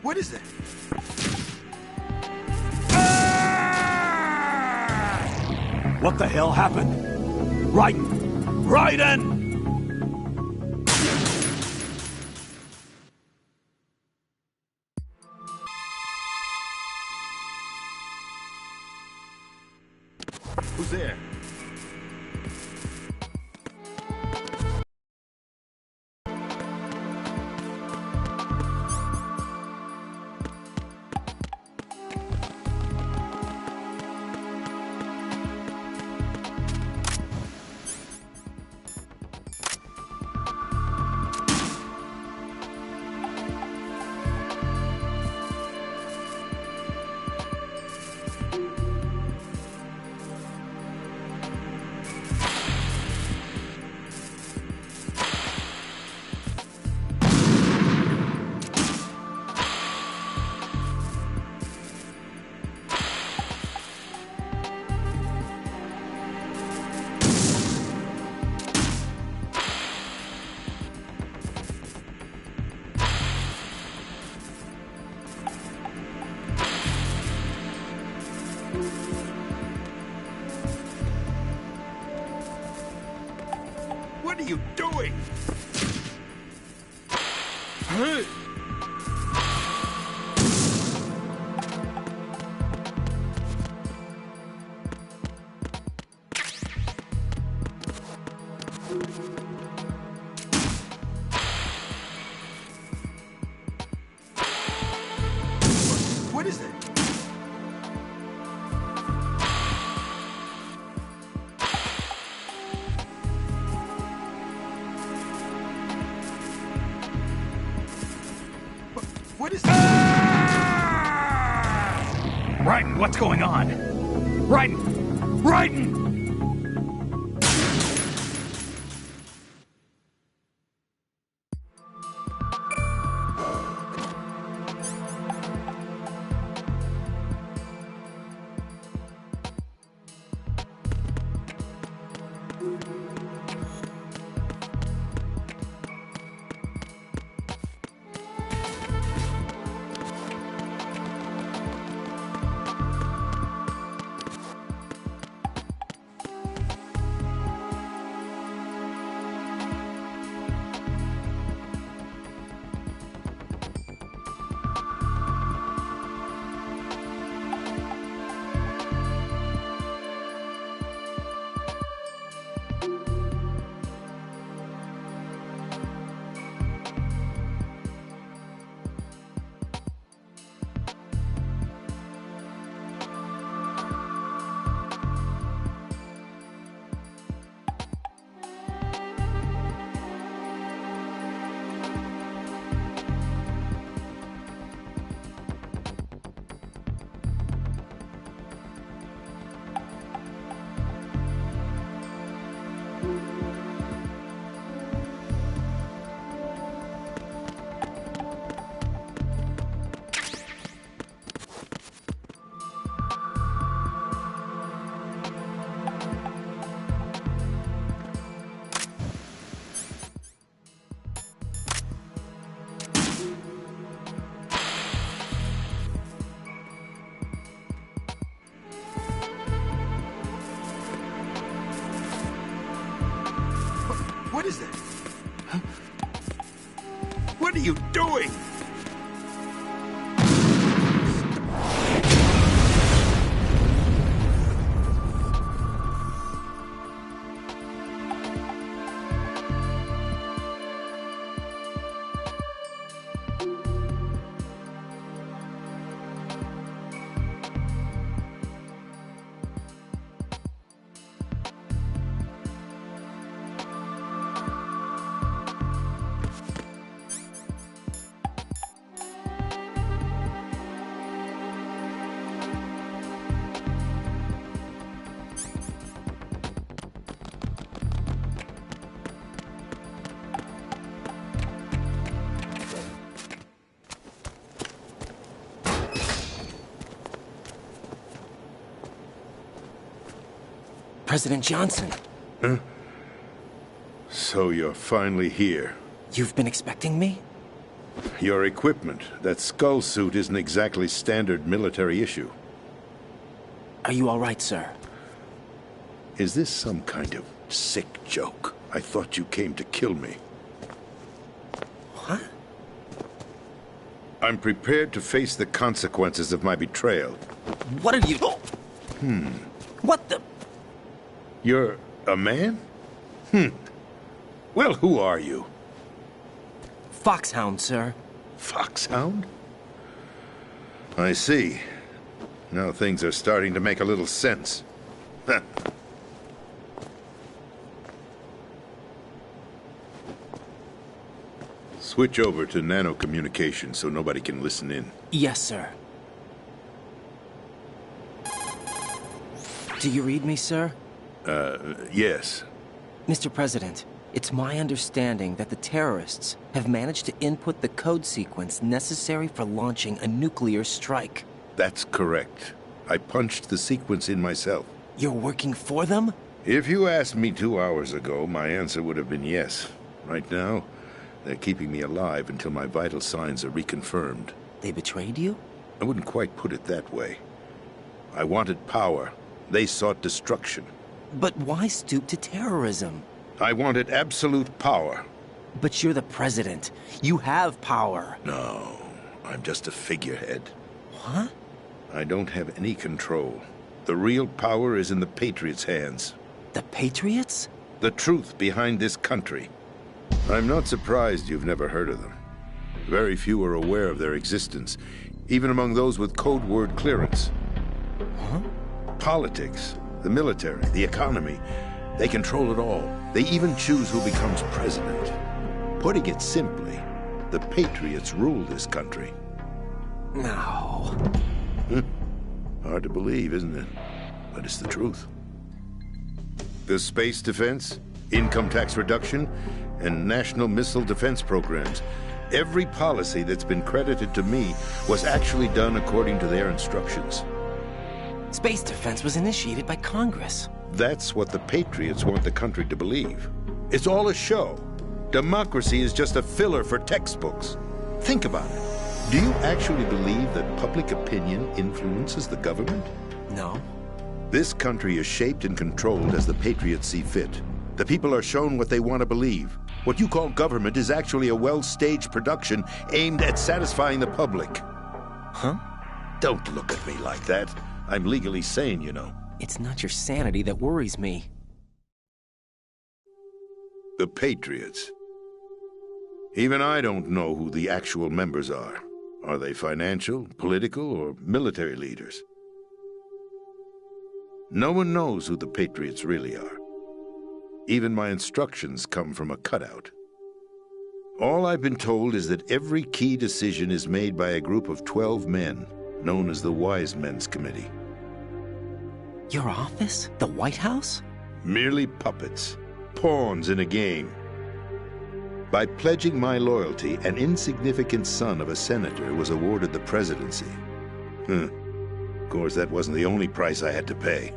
What is that? What the hell happened? Raiden! Who's there? you doing? What is it? What is that? Raiden, what's going on? Raiden! Raiden! What is that? Huh? What are you doing? President Johnson. Huh? So you're finally here. You've been expecting me? Your equipment, that skull suit, isn't exactly standard military issue. Are you all right, sir? Is this some kind of sick joke? I thought you came to kill me. What? I'm prepared to face the consequences of my betrayal. What are you... What the... You're a man? Well, who are you? Foxhound, sir. Foxhound? I see. Now things are starting to make a little sense. Switch over to nano-communication so nobody can listen in. Yes, sir. Do you read me, sir? Yes. Mr. President, it's my understanding that the terrorists have managed to input the code sequence necessary for launching a nuclear strike. That's correct. I punched the sequence in myself. You're working for them? If you asked me 2 hours ago, my answer would have been yes. Right now, they're keeping me alive until my vital signs are reconfirmed. They betrayed you? I wouldn't quite put it that way. I wanted power. They sought destruction. But why stoop to terrorism? I wanted absolute power. But you're the president. You have power. No, I'm just a figurehead. What? I don't have any control. The real power is in the Patriots' hands. The Patriots? The truth behind this country. I'm not surprised you've never heard of them. Very few are aware of their existence, even among those with code word clearance. Huh? Politics, the military, the economy, they control it all. They even choose who becomes president. Putting it simply, the Patriots rule this country. No. Hard to believe, isn't it? But it's the truth. The space defense, income tax reduction, and national missile defense programs. Every policy that's been credited to me was actually done according to their instructions. Space defense was initiated by Congress. That's what the Patriots want the country to believe. It's all a show. Democracy is just a filler for textbooks. Think about it. Do you actually believe that public opinion influences the government? No. This country is shaped and controlled as the Patriots see fit. The people are shown what they want to believe. What you call government is actually a well-staged production aimed at satisfying the public. Huh? Don't look at me like that. I'm legally sane, you know. It's not your sanity that worries me. The Patriots. Even I don't know who the actual members are. Are they financial, political, or military leaders? No one knows who the Patriots really are. Even my instructions come from a cutout. All I've been told is that every key decision is made by a group of 12 men, known as the Wise Men's Committee. Your office? The White House? Merely puppets, pawns in a game. By pledging my loyalty, an insignificant son of a senator was awarded the presidency. Of course, that wasn't the only price I had to pay.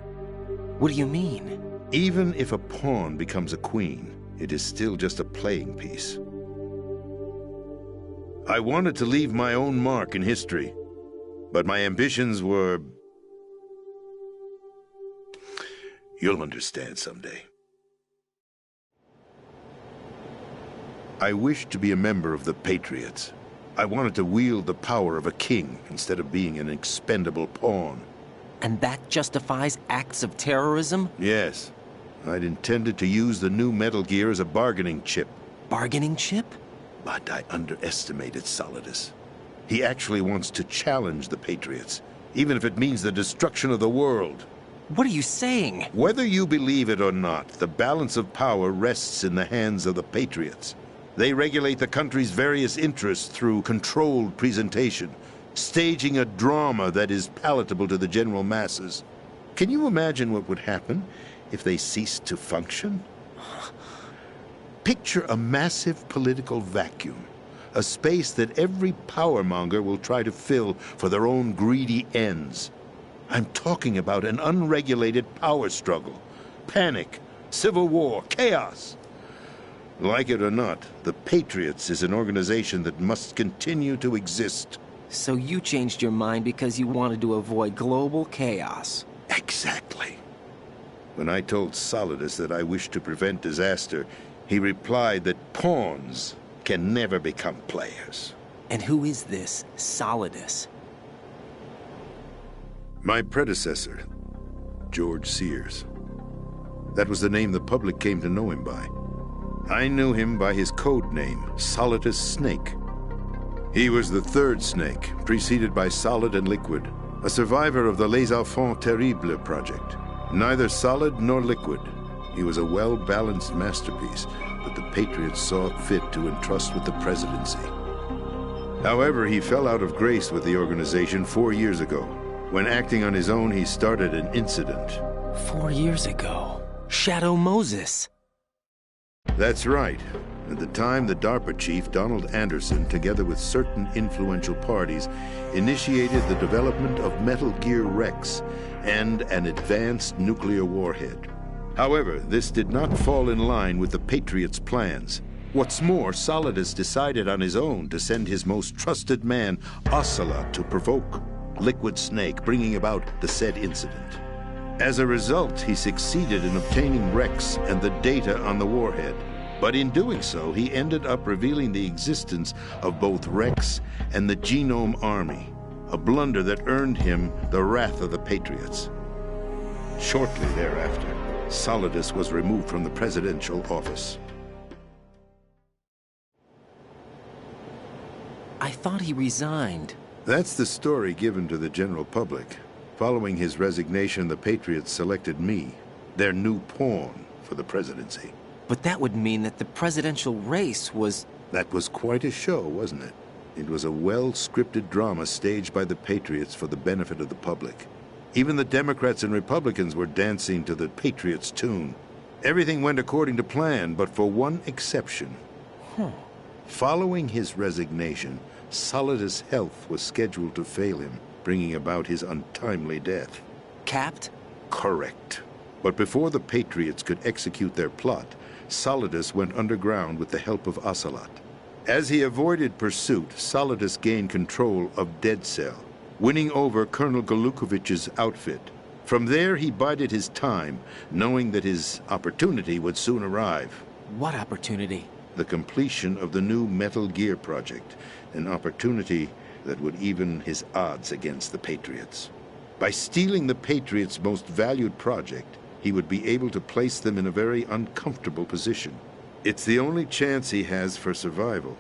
What do you mean? Even if a pawn becomes a queen, it is still just a playing piece. I wanted to leave my own mark in history, but my ambitions were... You'll understand someday. I wished to be a member of the Patriots. I wanted to wield the power of a king instead of being an expendable pawn. And that justifies acts of terrorism? Yes. I'd intended to use the new Metal Gear as a bargaining chip. Bargaining chip? But I underestimated Solidus. He actually wants to challenge the Patriots, even if it means the destruction of the world. What are you saying? Whether you believe it or not, the balance of power rests in the hands of the Patriots. They regulate the country's various interests through controlled presentation, staging a drama that is palatable to the general masses. Can you imagine what would happen if they ceased to function? Picture a massive political vacuum, a space that every powermonger will try to fill for their own greedy ends. I'm talking about an unregulated power struggle, panic, civil war, chaos. Like it or not, the Patriots is an organization that must continue to exist. So you changed your mind because you wanted to avoid global chaos. Exactly. When I told Solidus that I wished to prevent disaster, he replied that pawns can never become players. And who is this Solidus? My predecessor, George Sears. That was the name the public came to know him by. I knew him by his code name, Solidus Snake. He was the third snake, preceded by Solid and Liquid, a survivor of the Les Enfants Terribles project. Neither solid nor liquid. He was a well-balanced masterpiece that the Patriots saw fit to entrust with the presidency. However, he fell out of grace with the organization 4 years ago. When acting on his own, he started an incident. 4 years ago? Shadow Moses. That's right. At the time, the DARPA chief, Donald Anderson, together with certain influential parties, initiated the development of Metal Gear Rex and an advanced nuclear warhead. However, this did not fall in line with the Patriots' plans. What's more, Solidus decided on his own to send his most trusted man, Ocelot, to provoke Liquid Snake, bringing about the said incident. As a result, he succeeded in obtaining Rex and the data on the warhead. But in doing so, he ended up revealing the existence of both Rex and the Genome Army, a blunder that earned him the wrath of the Patriots. Shortly thereafter, Solidus was removed from the presidential office. I thought he resigned. That's the story given to the general public. Following his resignation, the Patriots selected me, their new pawn for the presidency. But that would mean that the presidential race was... That was quite a show, wasn't it? It was a well-scripted drama staged by the Patriots for the benefit of the public. Even the Democrats and Republicans were dancing to the Patriots' tune. Everything went according to plan, but for one exception. Following his resignation, Solidus' health was scheduled to fail him, bringing about his untimely death. Capped? Correct. But before the Patriots could execute their plot, Solidus went underground with the help of Ocelot. As he avoided pursuit, Solidus gained control of Dead Cell, winning over Colonel Golukovich's outfit. From there, he bided his time, knowing that his opportunity would soon arrive. What opportunity? The completion of the new Metal Gear project, an opportunity that would even his odds against the Patriots. By stealing the Patriots' most valued project, he would be able to place them in a very uncomfortable position. It's the only chance he has for survival.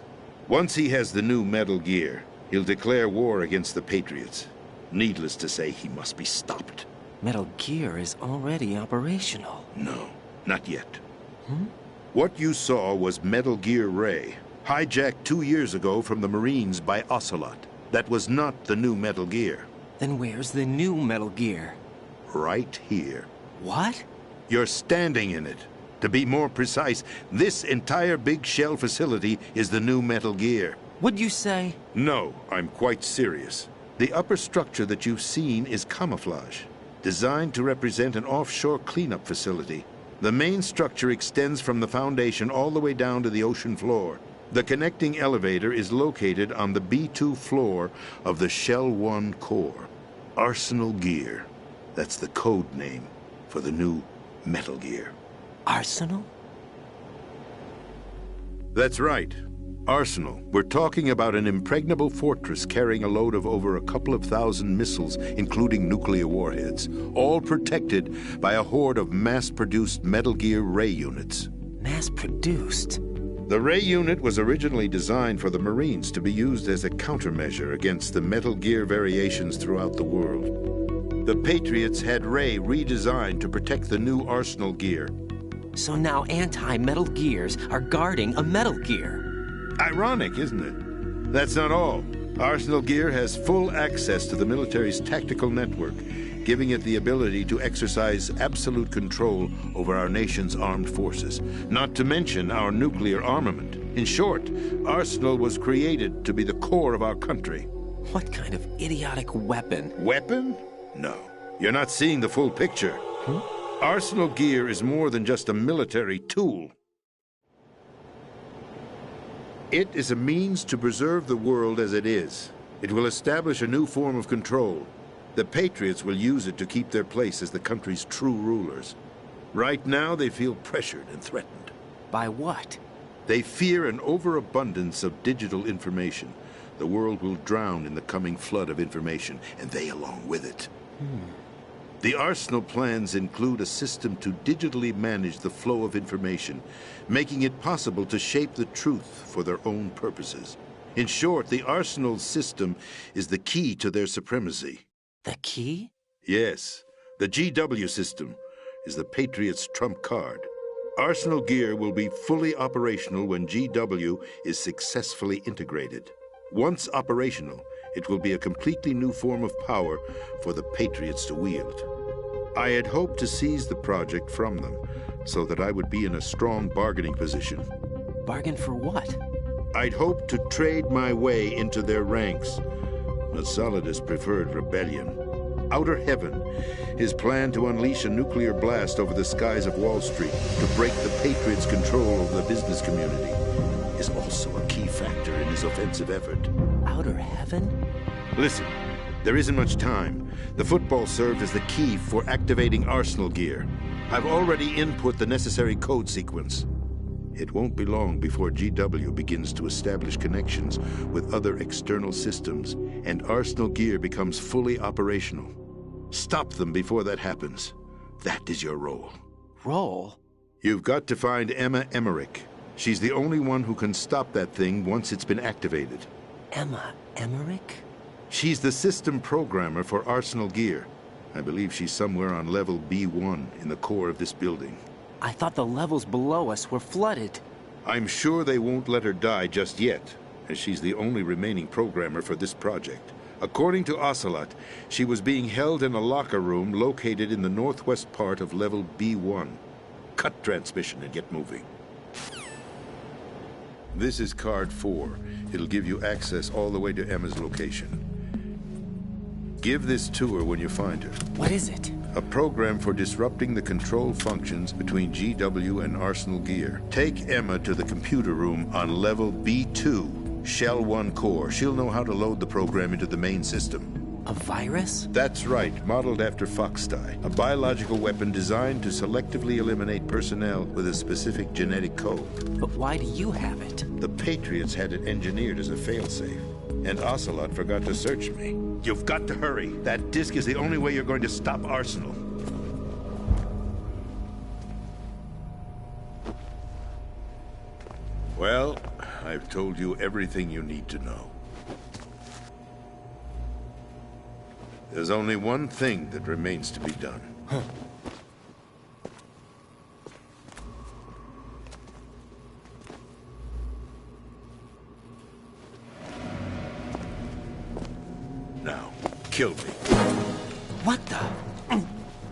Once he has the new Metal Gear, he'll declare war against the Patriots. Needless to say, he must be stopped. Metal Gear is already operational. No, not yet. What you saw was Metal Gear Ray, hijacked 2 years ago from the Marines by Ocelot. That was not the new Metal Gear. Then where's the new Metal Gear? Right here. What? You're standing in it. To be more precise, this entire big shell facility is the new Metal Gear. What'd you say? No, I'm quite serious. The upper structure that you've seen is camouflage, designed to represent an offshore cleanup facility. The main structure extends from the foundation all the way down to the ocean floor. The connecting elevator is located on the B2 floor of the Shell 1 core. Arsenal Gear. That's the code name for the new Metal Gear. Arsenal? That's right. Arsenal. We're talking about an impregnable fortress carrying a load of over a couple of thousand missiles, including nuclear warheads, all protected by a horde of mass-produced Metal Gear Ray units. Mass-produced? The Ray unit was originally designed for the Marines to be used as a countermeasure against the Metal Gear variations throughout the world. The Patriots had Ray redesigned to protect the new Arsenal Gear. So now anti-Metal Gears are guarding a Metal Gear. Ironic, isn't it? That's not all. Arsenal Gear has full access to the military's tactical network, giving it the ability to exercise absolute control over our nation's armed forces, not to mention our nuclear armament. In short, Arsenal was created to be the core of our country. What kind of idiotic weapon? Weapon? No. You're not seeing the full picture. Arsenal Gear is more than just a military tool. It is a means to preserve the world as it is. It will establish a new form of control. The Patriots will use it to keep their place as the country's true rulers. Right now, they feel pressured and threatened. By what? They fear an overabundance of digital information. The world will drown in the coming flood of information, and they along with it. The Arsenal plans include a system to digitally manage the flow of information, making it possible to shape the truth for their own purposes. In short, the Arsenal system is the key to their supremacy. The key? Yes. The GW system is the Patriots' trump card. Arsenal Gear will be fully operational when GW is successfully integrated. Once operational, it will be a completely new form of power for the Patriots to wield. I had hoped to seize the project from them, so that I would be in a strong bargaining position. Bargain for what? I'd hoped to trade my way into their ranks, but Solidus preferred rebellion. Outer Heaven, his plan to unleash a nuclear blast over the skies of Wall Street to break the Patriots' control over the business community, is also a key factor in his offensive effort. Outer Heaven? Listen, There isn't much time. The football served as the key for activating Arsenal gear. I've already input the necessary code sequence. It won't be long before GW begins to establish connections with other external systems, and Arsenal gear becomes fully operational. Stop them before that happens. That is your role. Role? You've got to find Emma Emmerich. She's the only one who can stop that thing once it's been activated. Emma Emmerich? She's the system programmer for Arsenal gear. I believe she's somewhere on level B1 in the core of this building. I thought the levels below us were flooded. I'm sure they won't let her die just yet, as she's the only remaining programmer for this project. According to Ocelot, she was being held in a locker room located in the northwest part of level B1. Cut transmission and get moving. This is card 4. It'll give you access all the way to Emma's location. Give this to her when you find her. What is it? A program for disrupting the control functions between GW and Arsenal gear. Take Emma to the computer room on level B2, Shell 1 core. She'll know how to load the program into the main system. A virus? That's right, modeled after Foxdie. A biological weapon designed to selectively eliminate personnel with a specific genetic code. But why do you have it? The Patriots had it engineered as a failsafe. And Ocelot forgot to search me. You've got to hurry. That disk is the only way you're going to stop Arsenal. Well, I've told you everything you need to know. There's only one thing that remains to be done. Now, kill me. What the?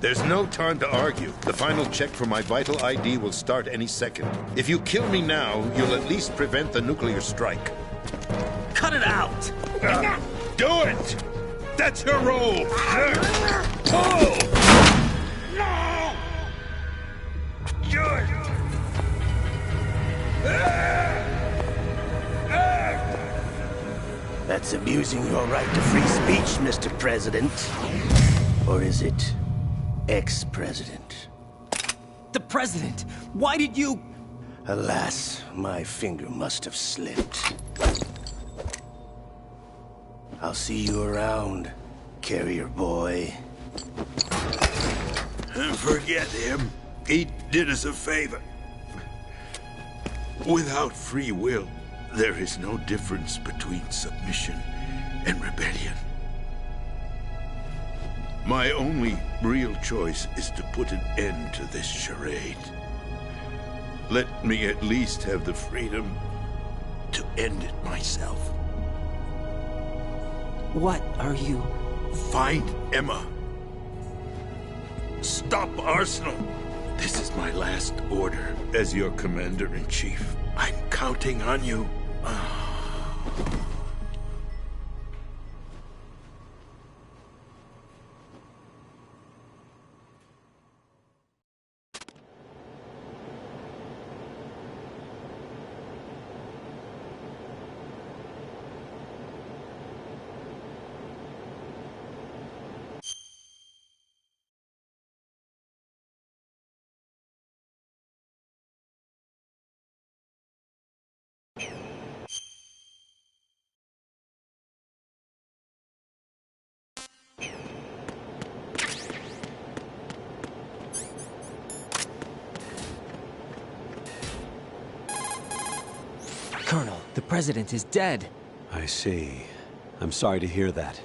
There's no time to argue. The final check for my vital ID will start any second. If you kill me now, you'll at least prevent the nuclear strike. Cut it out! Do it! That's your role! Pull! No! Good! That's abusing your right to free speech, Mr. President. Or is it ex-president? The president! Why did you... Alas, my finger must have slipped. I'll see you around, carrier boy. Forget him. He did us a favor. Without free will, there is no difference between submission and rebellion. My only real choice is to put an end to this charade. Let me at least have the freedom to end it myself. What are you... Find Emma. Stop Arsenal. This is my last order as your commander-in-chief. I'm counting on you. Colonel, the president is dead. I see. I'm sorry to hear that.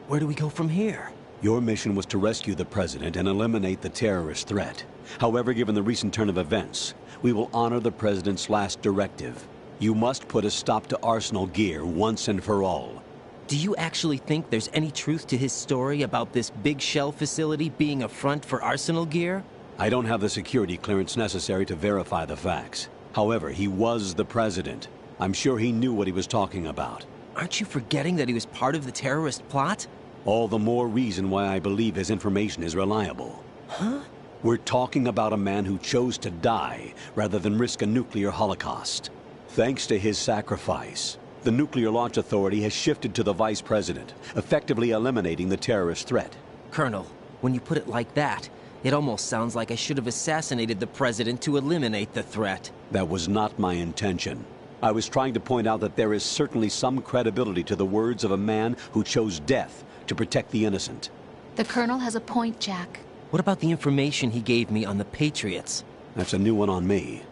Where do we go from here? Your mission was to rescue the president and eliminate the terrorist threat. However, given the recent turn of events, we will honor the president's last directive. You must put a stop to Arsenal gear once and for all. Do you actually think there's any truth to his story about this big shell facility being a front for Arsenal gear? I don't have the security clearance necessary to verify the facts. However, he was the president. I'm sure he knew what he was talking about. Aren't you forgetting that he was part of the terrorist plot? All the more reason why I believe his information is reliable. Huh? We're talking about a man who chose to die rather than risk a nuclear holocaust. Thanks to his sacrifice, The Nuclear Launch Authority has shifted to the Vice President, effectively eliminating the terrorist threat. Colonel, when you put it like that, it almost sounds like I should have assassinated the President to eliminate the threat. That was not my intention. I was trying to point out that there is certainly some credibility to the words of a man who chose death to protect the innocent. The Colonel has a point, Jack. What about the information he gave me on the Patriots? That's a new one on me.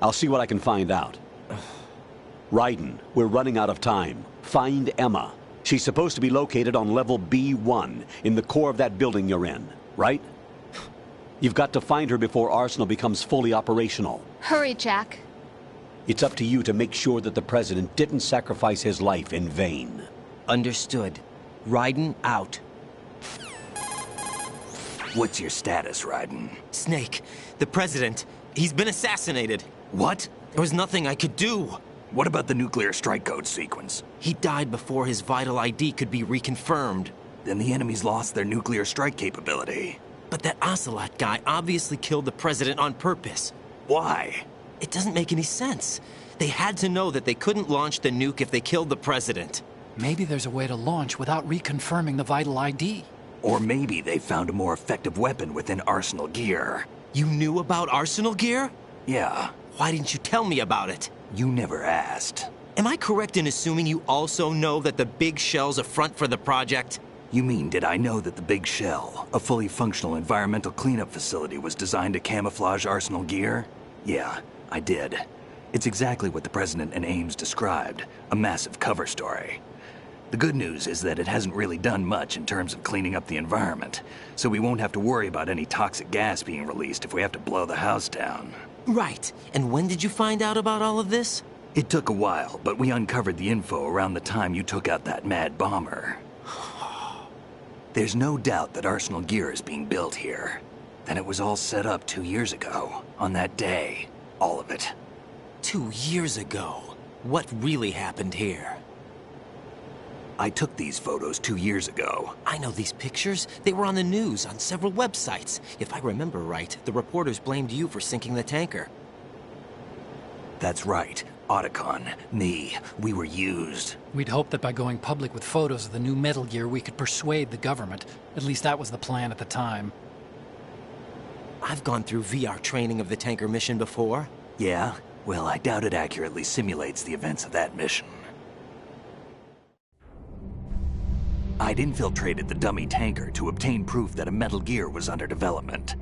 I'll see what I can find out. Raiden, we're running out of time. Find Emma. She's supposed to be located on level B1, in the core of that building you're in, right? You've got to find her before Arsenal becomes fully operational. Hurry, Jack. It's up to you to make sure that the President didn't sacrifice his life in vain. Understood. Raiden out. What's your status, Raiden? Snake, the President, he's been assassinated. What? There was nothing I could do. What about the nuclear strike code sequence? He died before his vital ID could be reconfirmed. Then the enemy's lost their nuclear strike capability. But that Ocelot guy obviously killed the President on purpose. Why? It doesn't make any sense. They had to know that they couldn't launch the nuke if they killed the President. Maybe there's a way to launch without reconfirming the vital ID. Or maybe they found a more effective weapon within Arsenal gear. You knew about Arsenal gear? Yeah. Why didn't you tell me about it? You never asked. Am I correct in assuming you also know that the Big Shell's a front for the project? You mean, did I know that the Big Shell, a fully functional environmental cleanup facility, was designed to camouflage Arsenal gear? Yeah, I did. It's exactly what the President and Ames described, a massive cover story. The good news is that it hasn't really done much in terms of cleaning up the environment, so we won't have to worry about any toxic gas being released if we have to blow the house down. Right. And when did you find out about all of this? It took a while, but we uncovered the info around the time you took out that mad bomber. There's no doubt that Arsenal gear is being built here. Then it was all set up 2 years ago, on that day. All of it. 2 years ago? What really happened here? I took these photos 2 years ago. I know these pictures. They were on the news, on several websites. If I remember right, the reporters blamed you for sinking the tanker. That's right. Otacon, me, we were used. We'd hoped that by going public with photos of the new Metal Gear, we could persuade the government. At least that was the plan at the time. I've gone through VR training of the tanker mission before. Yeah? Well, I doubt it accurately simulates the events of that mission. I'd infiltrated the dummy tanker to obtain proof that a Metal Gear was under development.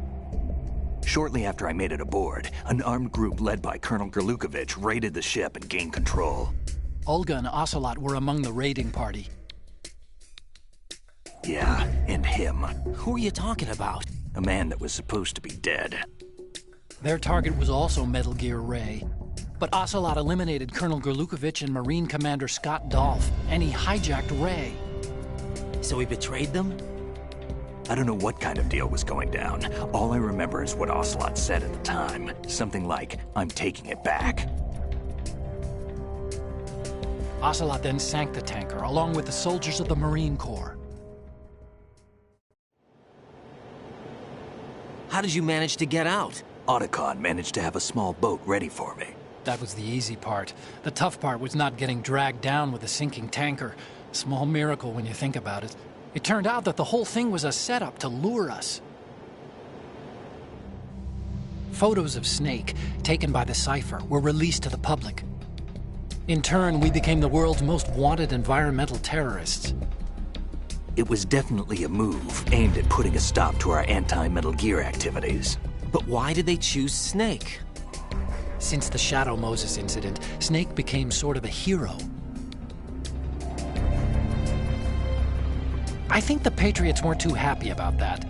Shortly after I made it aboard, an armed group led by Colonel Gerlukovich raided the ship and gained control. Olga and Ocelot were among the raiding party. Yeah, and him. Who are you talking about? A man that was supposed to be dead. Their target was also Metal Gear Ray. But Ocelot eliminated Colonel Gerlukovich and Marine Commander Scott Dolph, and he hijacked Ray. So he betrayed them? I don't know what kind of deal was going down. All I remember is what Ocelot said at the time. Something like, "I'm taking it back." Ocelot then sank the tanker, along with the soldiers of the Marine Corps. How did you manage to get out? Otacon managed to have a small boat ready for me. That was the easy part. The tough part was not getting dragged down with a sinking tanker. Small miracle when you think about it. It turned out that the whole thing was a setup to lure us. Photos of Snake, taken by the Cypher, were released to the public. In turn, we became the world's most wanted environmental terrorists. It was definitely a move aimed at putting a stop to our anti-Metal Gear activities. But why did they choose Snake? Since the Shadow Moses incident, Snake became sort of a hero. I think the Patriots weren't too happy about that.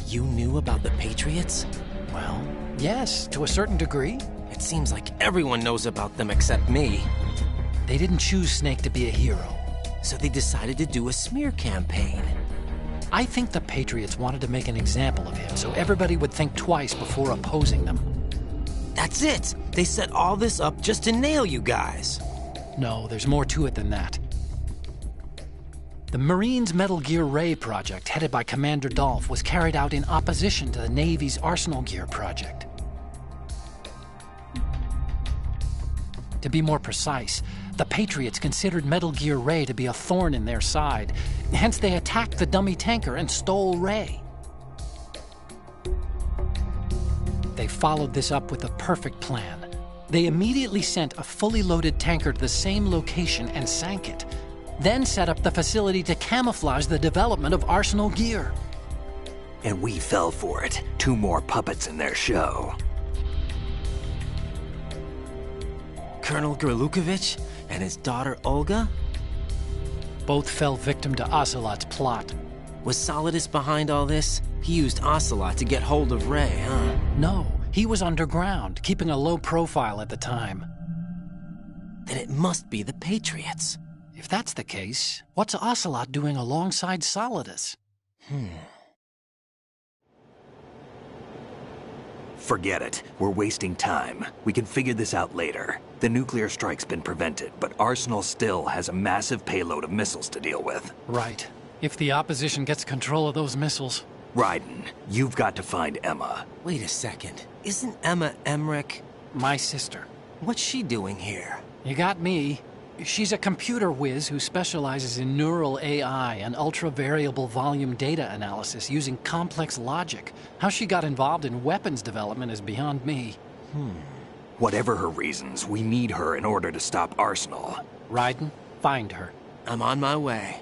You knew about the Patriots? Well, yes, to a certain degree. It seems like everyone knows about them except me. They didn't choose Snake to be a hero. So they decided to do a smear campaign. I think the Patriots wanted to make an example of him so everybody would think twice before opposing them. That's it! They set all this up just to nail you guys. No, there's more to it than that. The Marines' Metal Gear Ray project, headed by Commander Dolph, was carried out in opposition to the Navy's Arsenal Gear project. To be more precise, The Patriots considered Metal Gear Ray to be a thorn in their side. Hence, they attacked the dummy tanker and stole Ray. They followed this up with a perfect plan. They immediately sent a fully loaded tanker to the same location and sank it. Then set up the facility to camouflage the development of Arsenal gear. And we fell for it. 2 more puppets in their show. Colonel Gerlukovich and his daughter Olga? Both fell victim to Ocelot's plot. Was Solidus behind all this? He used Ocelot to get hold of Ray, huh? No, he was underground, keeping a low profile at the time. Then it must be the Patriots. If that's the case, what's Ocelot doing alongside Solidus? Forget it. We're wasting time. We can figure this out later. The nuclear strike's been prevented, but Arsenal still has a massive payload of missiles to deal with. Right. If the opposition gets control of those missiles... Raiden, you've got to find Emma. Wait a second. Isn't Emma Emmerich... my sister? What's she doing here? You got me. She's a computer whiz who specializes in neural AI and ultra-variable volume data analysis using complex logic. How she got involved in weapons development is beyond me. Whatever her reasons, we need her in order to stop Arsenal. Raiden, find her. I'm on my way.